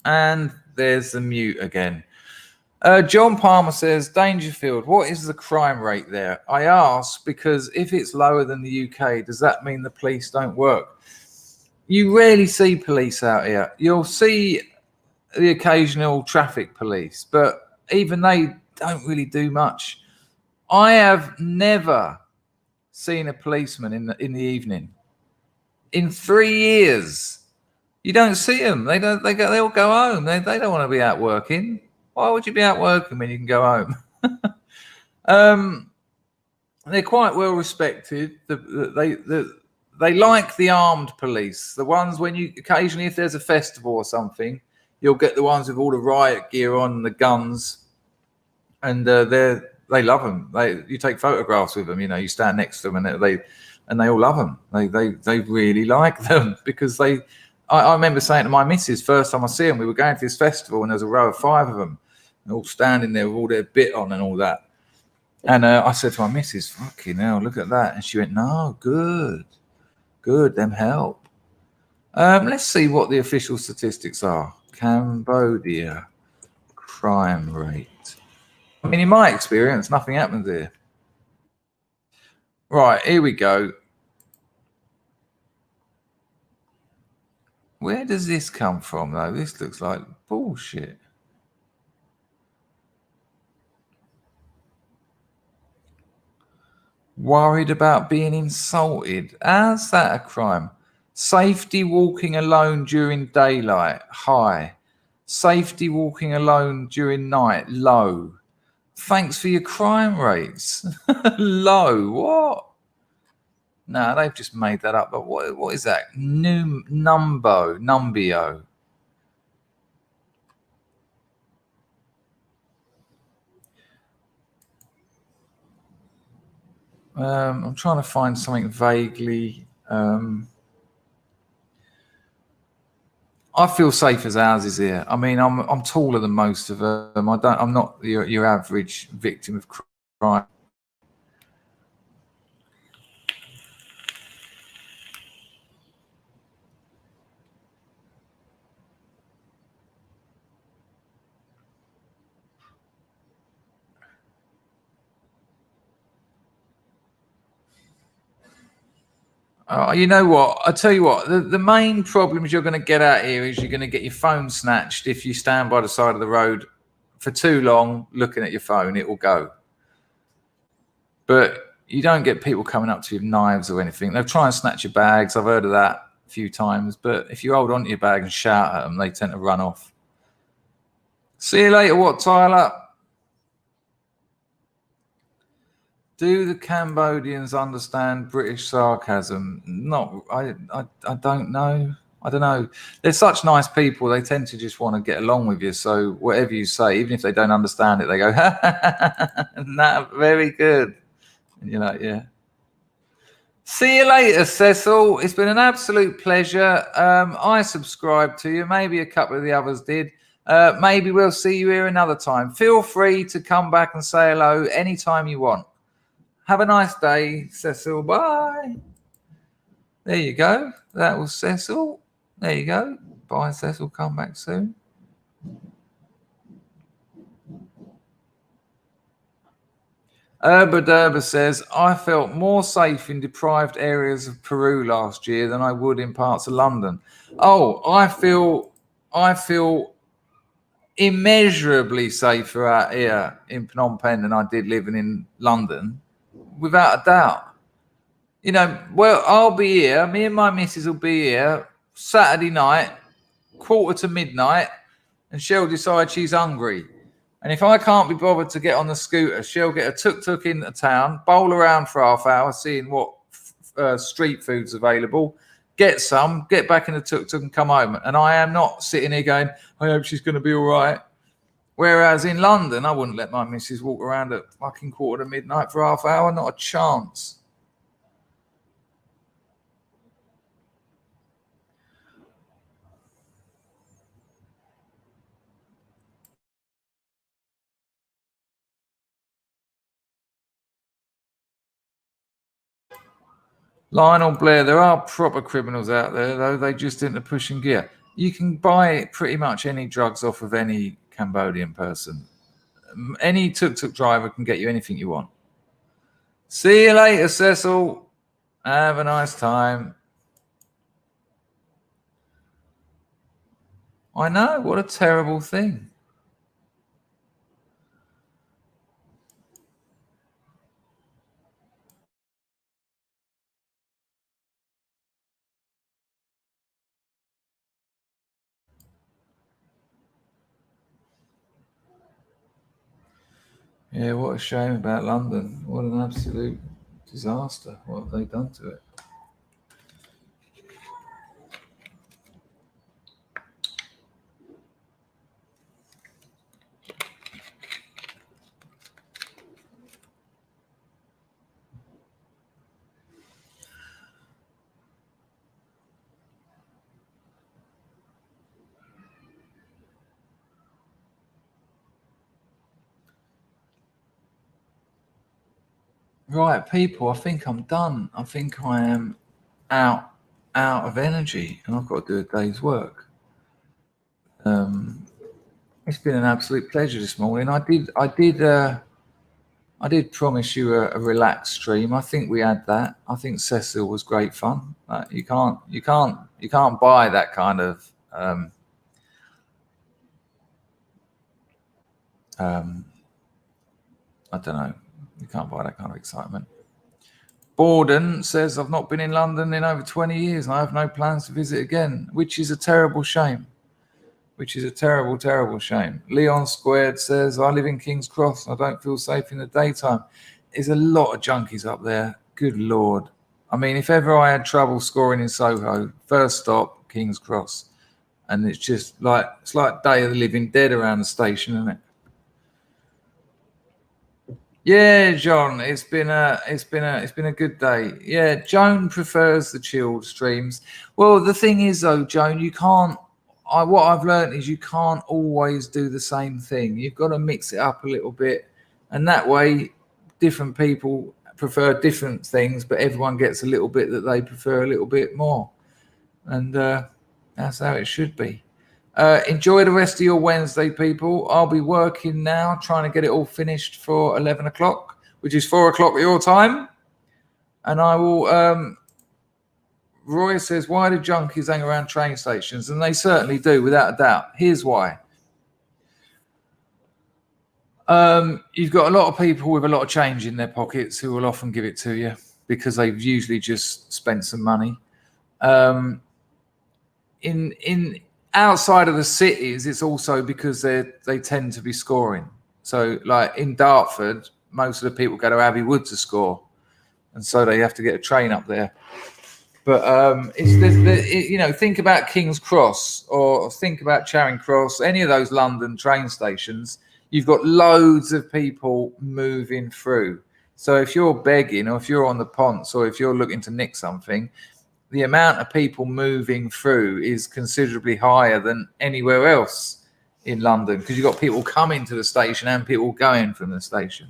And there's the mute again. John Palmer says, Dangerfield, what is the crime rate there? I ask because if it's lower than the UK, does that mean the police don't work? You rarely see police out here. You'll see the occasional traffic police, but even they don't really do much. I have never seen a policeman in the evening. In 3 years, you don't see them. They all go home. They don't want to be out working. Why would you be out working when you can go home? They're quite well respected. They like the armed police. The ones when you occasionally, if there's a festival or something, you'll get the ones with all the riot gear on and the guns, and they love them. You take photographs with them. You know, you stand next to them, and they all love them. They really like them because they I remember saying to my missus, first time I see them, we were going to this festival and there was a row of 5 of them, and all standing there with all their bit on and all that. And I said to my missus, fucking hell, look at that. And she went, no, good, them help. Let's see what the official statistics are. Cambodia crime rate. I mean, in my experience, nothing happens here. Right, here we go. Where does this come from, though? This looks like bullshit. Worried about being insulted. How's that a crime? Safety walking alone during daylight. High. Safety walking alone during night. Low. Thanks for your crime rates. Low. What? No, they've just made that up. But what is that? Numbio. I'm trying to find something vaguely. I feel safe as houses here. I mean, I'm taller than most of them. I'm not your average victim of crime. You know what? I tell you what. The main problems you're going to get out here is you're going to get your phone snatched if you stand by the side of the road for too long looking at your phone. It will go. But you don't get people coming up to you with knives or anything. They'll try and snatch your bags. I've heard of that a few times. But if you hold onto your bag and shout at them, they tend to run off. See you later, what, Tyler? Do the Cambodians understand British sarcasm? Not, I don't know. I don't know. They're such nice people. They tend to just want to get along with you. So whatever you say, even if they don't understand it, they go, nah, very good. And you're like, yeah. See you later, Cecil. It's been an absolute pleasure. I subscribed to you. Maybe a couple of the others did. Maybe we'll see you here another time. Feel free to come back and say hello anytime you want. Have a nice day, Cecil. Bye. There you go. That was Cecil. There you go. Bye, Cecil. Come back soon. Derrida says, I felt more safe in deprived areas of Peru last year than I would in parts of London. Oh, I feel immeasurably safer out here in Phnom Penh than I did living in London, without a doubt. You know, well, I'll be here. Me and my missus will be here Saturday night, midnight, and she'll decide she's hungry. And if I can't be bothered to get on the scooter, she'll get a tuk-tuk into town, bowl around for half hour, seeing what street food's available, get some, get back in the tuk-tuk and come home. And I am not sitting here going, I hope she's going to be all right. Whereas in London, I wouldn't let my missus walk around at fucking midnight for half hour. Not a chance. Lionel Blair, there are proper criminals out there, though. They just into pushing gear. You can buy pretty much any drugs off of any Cambodian person. Any tuk-tuk driver can get you anything you want. See you later, Cecil. Have a nice time. I know, what a terrible thing. Yeah, what a shame about London. What an absolute disaster. What have they done to it? Right, people, I think I'm done. I think I am out of energy, and I've got to do a day's work. It's been an absolute pleasure this morning. I did promise you a relaxed stream. I think we had that. I think Cecil was great fun. You can't buy that kind of I don't know. You can't buy that kind of excitement. Borden says, I've not been in London in over 20 years and I have no plans to visit again, which is a terrible shame. Which is a terrible, terrible shame. Leon Squared says, I live in King's Cross and I don't feel safe in the daytime. There's a lot of junkies up there. Good Lord. I mean, if ever I had trouble scoring in Soho, first stop, King's Cross. And it's just like, it's like Day of the Living Dead around the station, isn't it? Yeah, John, it's been a good day. Yeah, Joan prefers the chilled streams. Well, the thing is though, Joan, you can't. What I've learned is you can't always do the same thing. You've got to mix it up a little bit, and that way, different people prefer different things, but everyone gets a little bit that they prefer a little bit more, and that's how it should be. Enjoy the rest of your Wednesday, people. I'll be working now, trying to get it all finished for 11 o'clock, which is 4 o'clock your time. And I will... Roy says, why do junkies hang around train stations? And they certainly do, without a doubt. Here's why. You've got a lot of people with a lot of change in their pockets who will often give it to you because they've usually just spent some money. In outside of the cities, it's also because they tend to be scoring. So, like in Dartford, most of the people go to Abbey Wood to score, and so they have to get a train up there. But think about King's Cross or think about Charing Cross, any of those London train stations. You've got loads of people moving through. So if you're begging, or if you're on the ponce, or if you're looking to nick something, the amount of people moving through is considerably higher than anywhere else in London because you've got people coming to the station and people going from the station.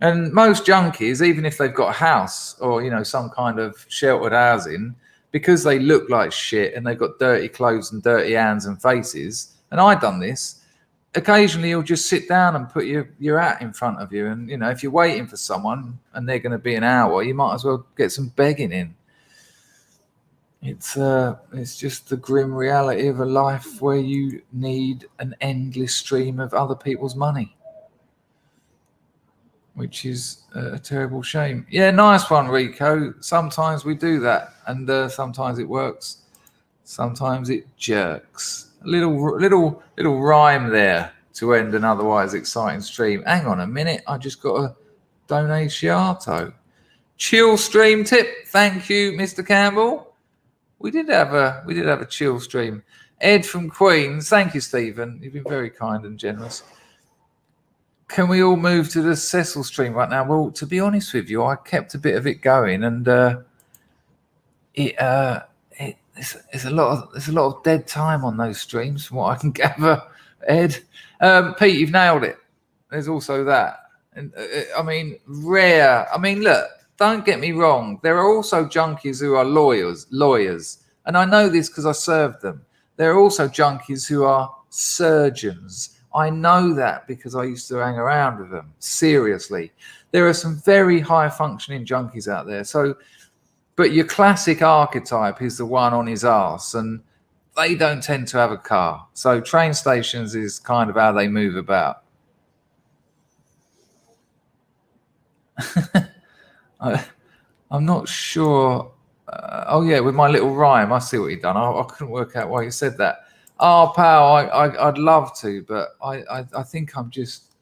And most junkies, even if they've got a house or, some kind of sheltered housing, because they look like shit and they've got dirty clothes and dirty hands and faces, and I've done this, occasionally you'll just sit down and put your hat in front of you. And, if you're waiting for someone and they're going to be an hour, you might as well get some begging in. It's just the grim reality of a life where you need an endless stream of other people's money, which is a terrible shame. Yeah, nice one, Rico. Sometimes we do that, and sometimes it works. Sometimes it jerks. A little rhyme there to end an otherwise exciting stream. Hang on a minute, I just got a donatiato. Chill stream tip. Thank you, Mr. Campbell. We did have a chill stream. Ed from Queens. Thank you, Stephen. You've been very kind and generous. Can we all move to the Cecil stream right now? Well, to be honest with you, I kept a bit of it going, and there's a lot of dead time on those streams, from what I can gather. Ed, Pete, you've nailed it. There's also that, and rare. Look. Don't get me wrong. There are also junkies who are lawyers. And I know this because I served them. There are also junkies who are surgeons. I know that because I used to hang around with them. Seriously. There are some very high functioning junkies out there. But your classic archetype is the one on his arse, and they don't tend to have a car. So train stations is kind of how they move about. I'm not sure. With my little rhyme, I see what you've done. I couldn't work out why you said that. Oh, pal, I'd love to, but I think I'm just...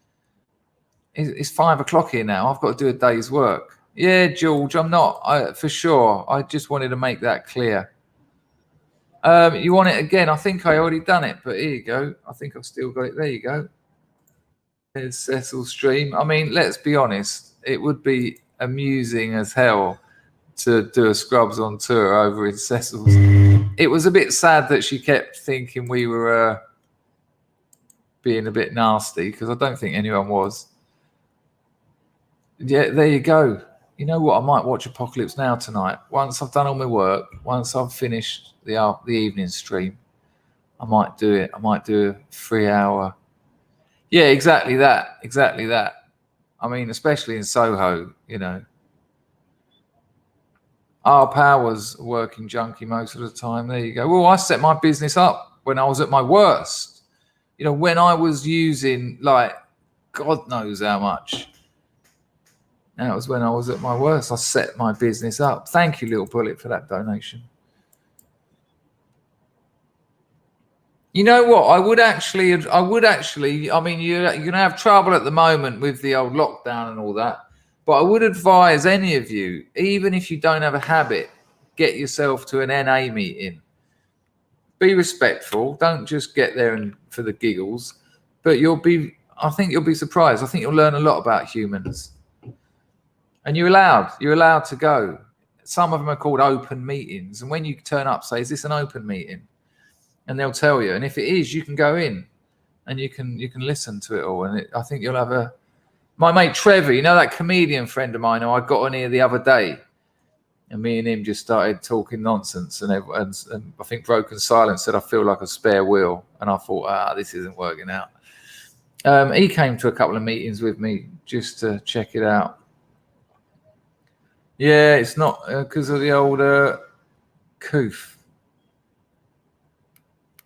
It's 5 o'clock here now. I've got to do a day's work. Yeah, George, I'm not, for sure. I just wanted to make that clear. You want it again? I think I already done it, but here you go. I think I've still got it. There you go. There's Cecil's stream. Let's be honest. It would be amusing as hell to do a Scrubs on tour over in Cecil's. It was a bit sad that she kept thinking we were being a bit nasty, because I don't think anyone was. Yeah, there you go. You know what? I might watch Apocalypse Now tonight. Once I've done all my work, once I've finished the evening stream, I might do it. I might do a 3-hour. Yeah, exactly that. Exactly that. I mean, especially in Soho, you know. Our power's working junkie most of the time. There you go. Well, I set my business up when I was at my worst. You know, when I was using, like, God knows how much. That was when I was at my worst. I set my business up. Thank you, Little Bullet, for that donation. You know what? I would actually, I mean, you're going to have trouble at the moment with the old lockdown and all that. But I would advise any of you, even if you don't have a habit, get yourself to an NA meeting. Be respectful. Don't just get there and for the giggles. But I think you'll be surprised. I think you'll learn a lot about humans. And you're allowed to go. Some of them are called open meetings. And when you turn up, say, is this an open meeting? And they'll tell you. And if it is, you can go in and you can listen to it all. And I think you'll have my mate Trevor, you know, that comedian friend of mine who I got on here the other day. And me and him just started talking nonsense. And I think Broken Silence said, I feel like a spare wheel. And I thought, this isn't working out. He came to a couple of meetings with me just to check it out. Yeah, it's not because of the old coof.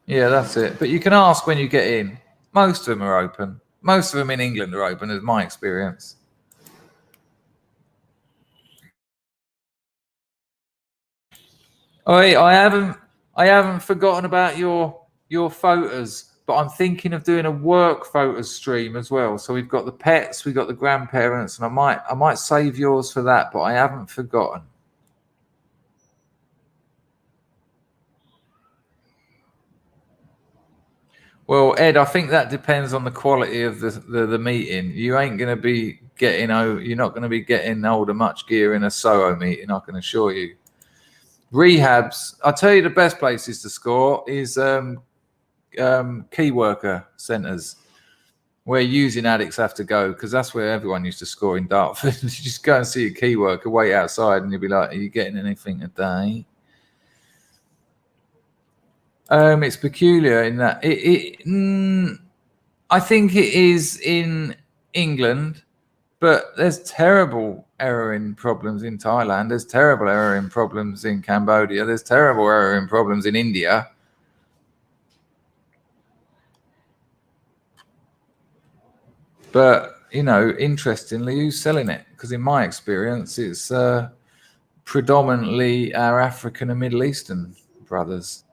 Yeah, that's it. But you can ask when you get in. Most of them are open. Most of them in England are open, is my experience. I haven't forgotten about your photos, but I'm thinking of doing a work photos stream as well. So we've got the pets, we've got the grandparents, and I might save yours for that, but I haven't forgotten. Well, Ed, I think that depends on the quality of the meeting. You ain't going to be getting you're not going to be getting older much gear in a Soho meeting, I can assure you. Rehabs, I'll tell you the best places to score is key worker centres where using addicts have to go, because that's where everyone used to score in Dartford. You just go and see a key worker, wait outside, and you'll be like, are you getting anything today? It's peculiar in that I think it is in England, but there's terrible heroin problems in Thailand. There's terrible heroin problems in Cambodia. There's terrible heroin problems in India. But, you know, interestingly, who's selling it? Because in my experience, it's predominantly our African and Middle Eastern brothers.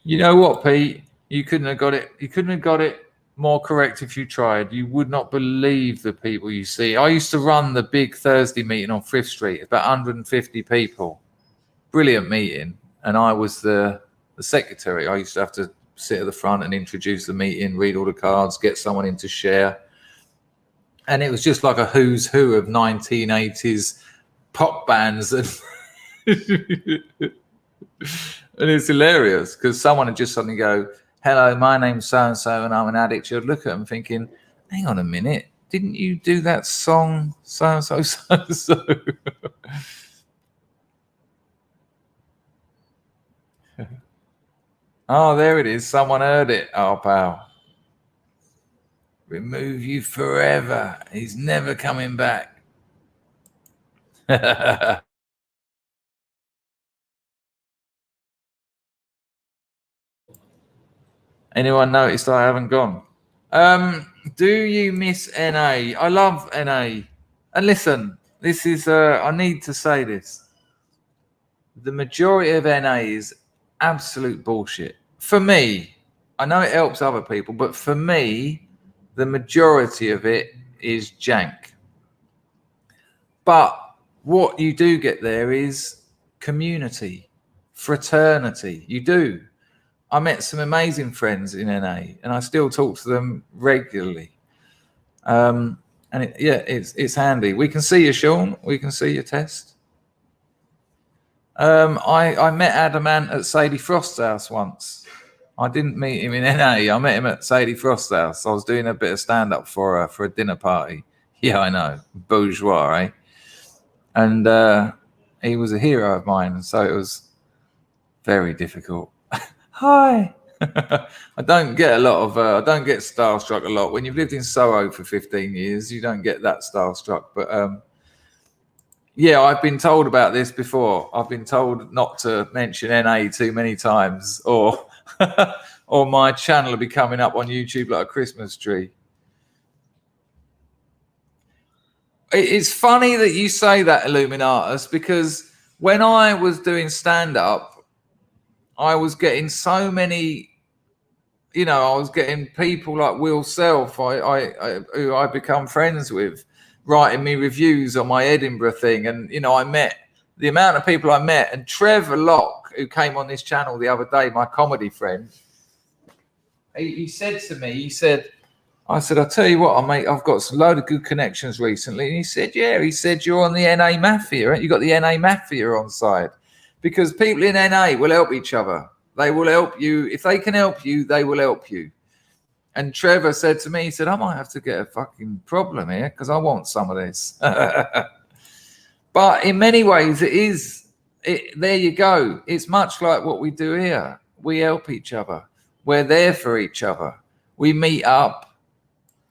You know what, Pete? You couldn't have got it. You couldn't have got it more correct if you tried. You would not believe the people you see. I used to run the big Thursday meeting on Frith Street, about 150 people. Brilliant meeting. And I was the secretary. I used to have to sit at the front and introduce the meeting, read all the cards, get someone in to share. And it was just like a who's who of 1980s pop bands. And it's hilarious because someone would just suddenly go, hello, my name's so-and-so and I'm an addict. You'd look at them thinking, hang on a minute, didn't you do that song so-and-so, so-and-so? Oh, there it is. Someone heard it. Oh, pal. Remove you forever. He's never coming back. Anyone noticed I haven't gone? Do you miss NA? I love NA. And listen, this is, I need to say this. The majority of NA is absolute bullshit. For me, I know it helps other people, but for me, the majority of it is jank. But what you do get there is community, fraternity. You do. I met some amazing friends in NA, and I still talk to them regularly. And it's handy. We can see you, Sean. We can see your test. I met Adamant at Sadie Frost's house once. I didn't meet him in NA. I met him at Sadie Frost's house. I was doing a bit of stand-up for a dinner party. Yeah, I know. Bourgeois, eh? And he was a hero of mine, so it was very difficult. Hi. I don't get I don't get starstruck a lot. When you've lived in Soho for 15 years, you don't get that starstruck. But yeah, I've been told about this before. I've been told not to mention NA too many times, or or my channel will be coming up on YouTube like a Christmas tree. It's funny that you say that, Illuminatus, because when I was doing stand-up, I was getting so many, you know, I was getting people like Will Self, who I become friends with, writing me reviews on my Edinburgh thing. And, you know, I met the amount of people I met. And Trevor Locke, who came on this channel the other day, my comedy friend, he said to me, I said, I'll tell you what, mate, I've got some load of good connections recently. And he said, yeah, he said, you're on the NA Mafia, right? You got the NA Mafia on side, because people in NA will help each other. They will help you. If they can help you, they will help you. And Trevor said to me, he said, I might have to get a fucking problem here because I want some of this. But in many ways, there you go. It's much like what we do here. We help each other. We're there for each other. We meet up.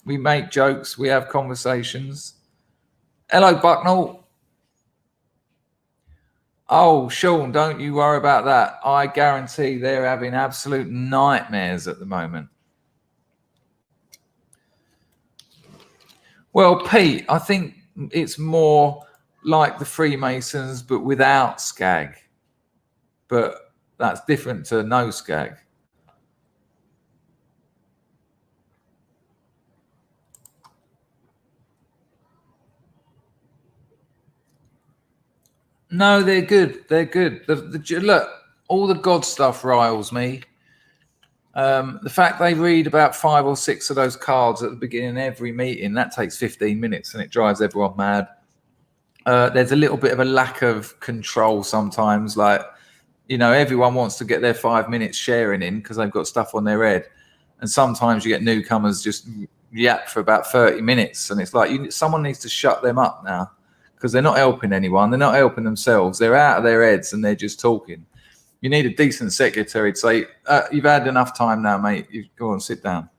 We make jokes. We have conversations. Hello, Bucknell. Oh, Sean, don't you worry about that. I guarantee they're having absolute nightmares at the moment. Well, Pete, I think it's more like the Freemasons, but without skag. But that's different to no skag. No, they're good. They're good. Look, all the God stuff riles me. The fact they read about 5 or 6 of those cards at the beginning of every meeting, that takes 15 minutes and it drives everyone mad. There's a little bit of a lack of control sometimes. Like, you know, everyone wants to get their 5 minutes sharing in because they've got stuff on their head. And sometimes you get newcomers just yap for about 30 minutes. And it's like, someone needs to shut them up now, because they're not helping anyone. They're not helping themselves. They're out of their heads and they're just talking. You need a decent secretary to say, you've had enough time now, mate. You go on, sit down.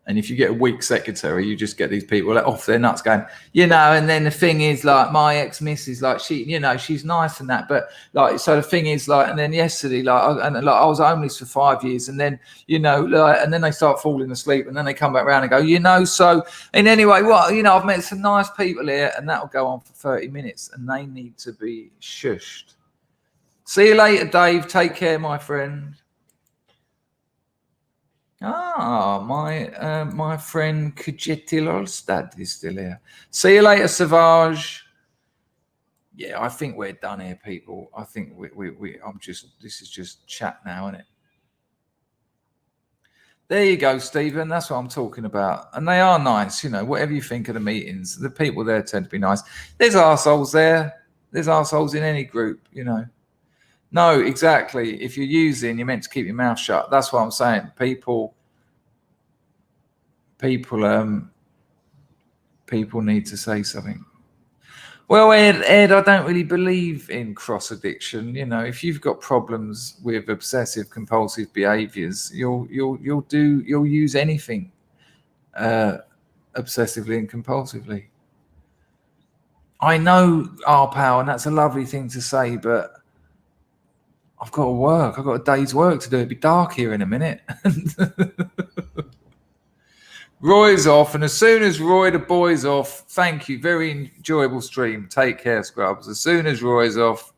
And if you get a weak secretary, you just get these people off their nuts going, you know, and then the thing is, like, my ex-missus, like, she, you know, she's nice and that, but like, so the thing is, like, and then yesterday, like, I was homeless for 5 years, and then, you know, like, and then they start falling asleep, and then they come back around and go, you know, so, and anyway, what, you know, I've met some nice people here, and that'll go on for 30 minutes, and they need to be shushed. See you later, Dave. Take care, my friend. Ah, my friend Kujetil Olstad is still here. See you later, Savage. Yeah, I think we're done here, people. I think this is just chat now, isn't it? There you go, Stephen. That's what I'm talking about. And they are nice, you know, whatever you think of the meetings, the people there tend to be nice. There's arseholes there. There's arseholes in any group, you know. No, exactly. If you're using, you're meant to keep your mouth shut. That's what I'm saying. People need to say something. Well, Ed, I don't really believe in cross addiction. You know, if you've got problems with obsessive compulsive behaviors, you'll use anything obsessively and compulsively. I know, R-Power, and that's a lovely thing to say, but I've got to work. I've got a day's work to do. It'll be dark here in a minute. Roy's off, and as soon as Roy the boy's off, thank you. Very enjoyable stream. Take care, Scrubs. As soon as Roy's off,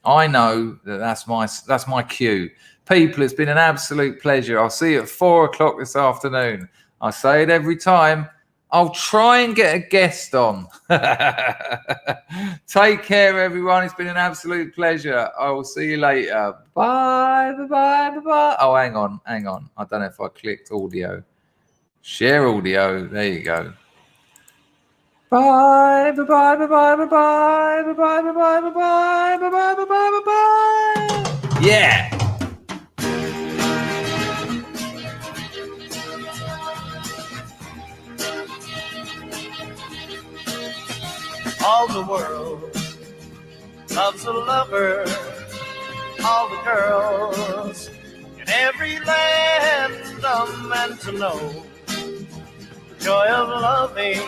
I know that's my cue. People, it's been an absolute pleasure. I'll see you at 4 o'clock this afternoon. I say it every time. I'll try and get a guest on. Take care, everyone. It's been an absolute pleasure. I will see you later. Bye, bye, bye, bye. Oh, hang on. I don't know if I clicked audio. Share audio. There you go. Bye, bye, bye, bye, bye, bye, bye, bye, bye, bye, bye, bye, bye, bye, bye, bye, bye. Yeah. All the world loves a lover. All the girls in every land are meant to know. The joy of loving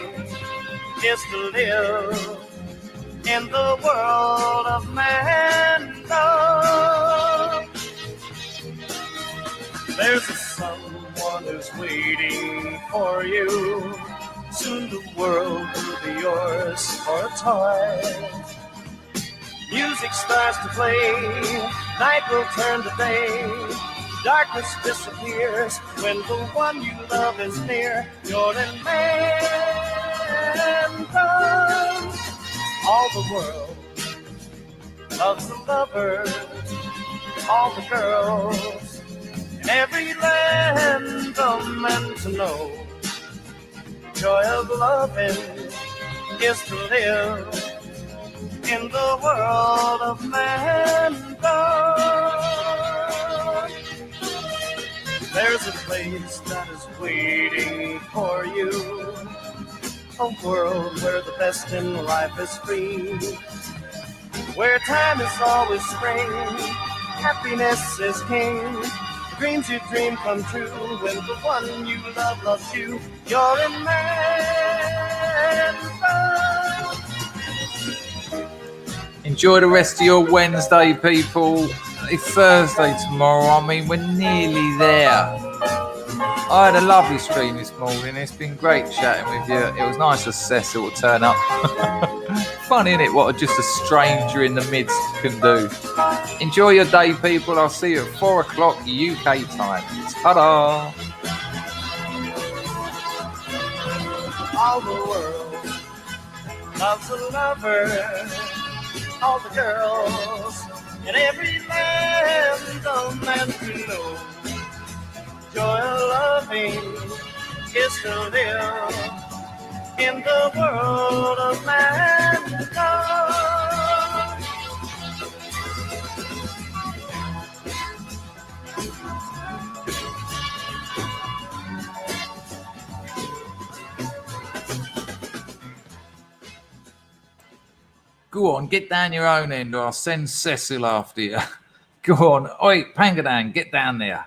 is to live in the world of man. There's someone who's waiting for you. Soon the world will be yours for a time. Music starts to play, night will turn to day. Darkness disappears when the one you love is near. You're in man. All the world loves a lover. All the girls in every land are meant to know. Joy of loving is to live in the world of man. There's a place that is waiting for you, a world where the best in life is free, where time is always spring, happiness is king. The dreams you dream come true when the one you love loves you. You're in man. Enjoy the rest of your Wednesday, people. It's Thursday tomorrow. I mean, we're nearly there. I had a lovely stream this morning. It's been great chatting with you. It was nice of Cecil to turn up. Funny, isn't it, what just a stranger in the midst can do. Enjoy your day, people. I'll see you at 4 o'clock UK time. Ta-da! All the world loves a lover. All the girls in every land are meant to know. Joy of loving is to live in the world of man. Go on, get down your own end or I'll send Cecil after you. Go on. Oi, Pangadan, get down there.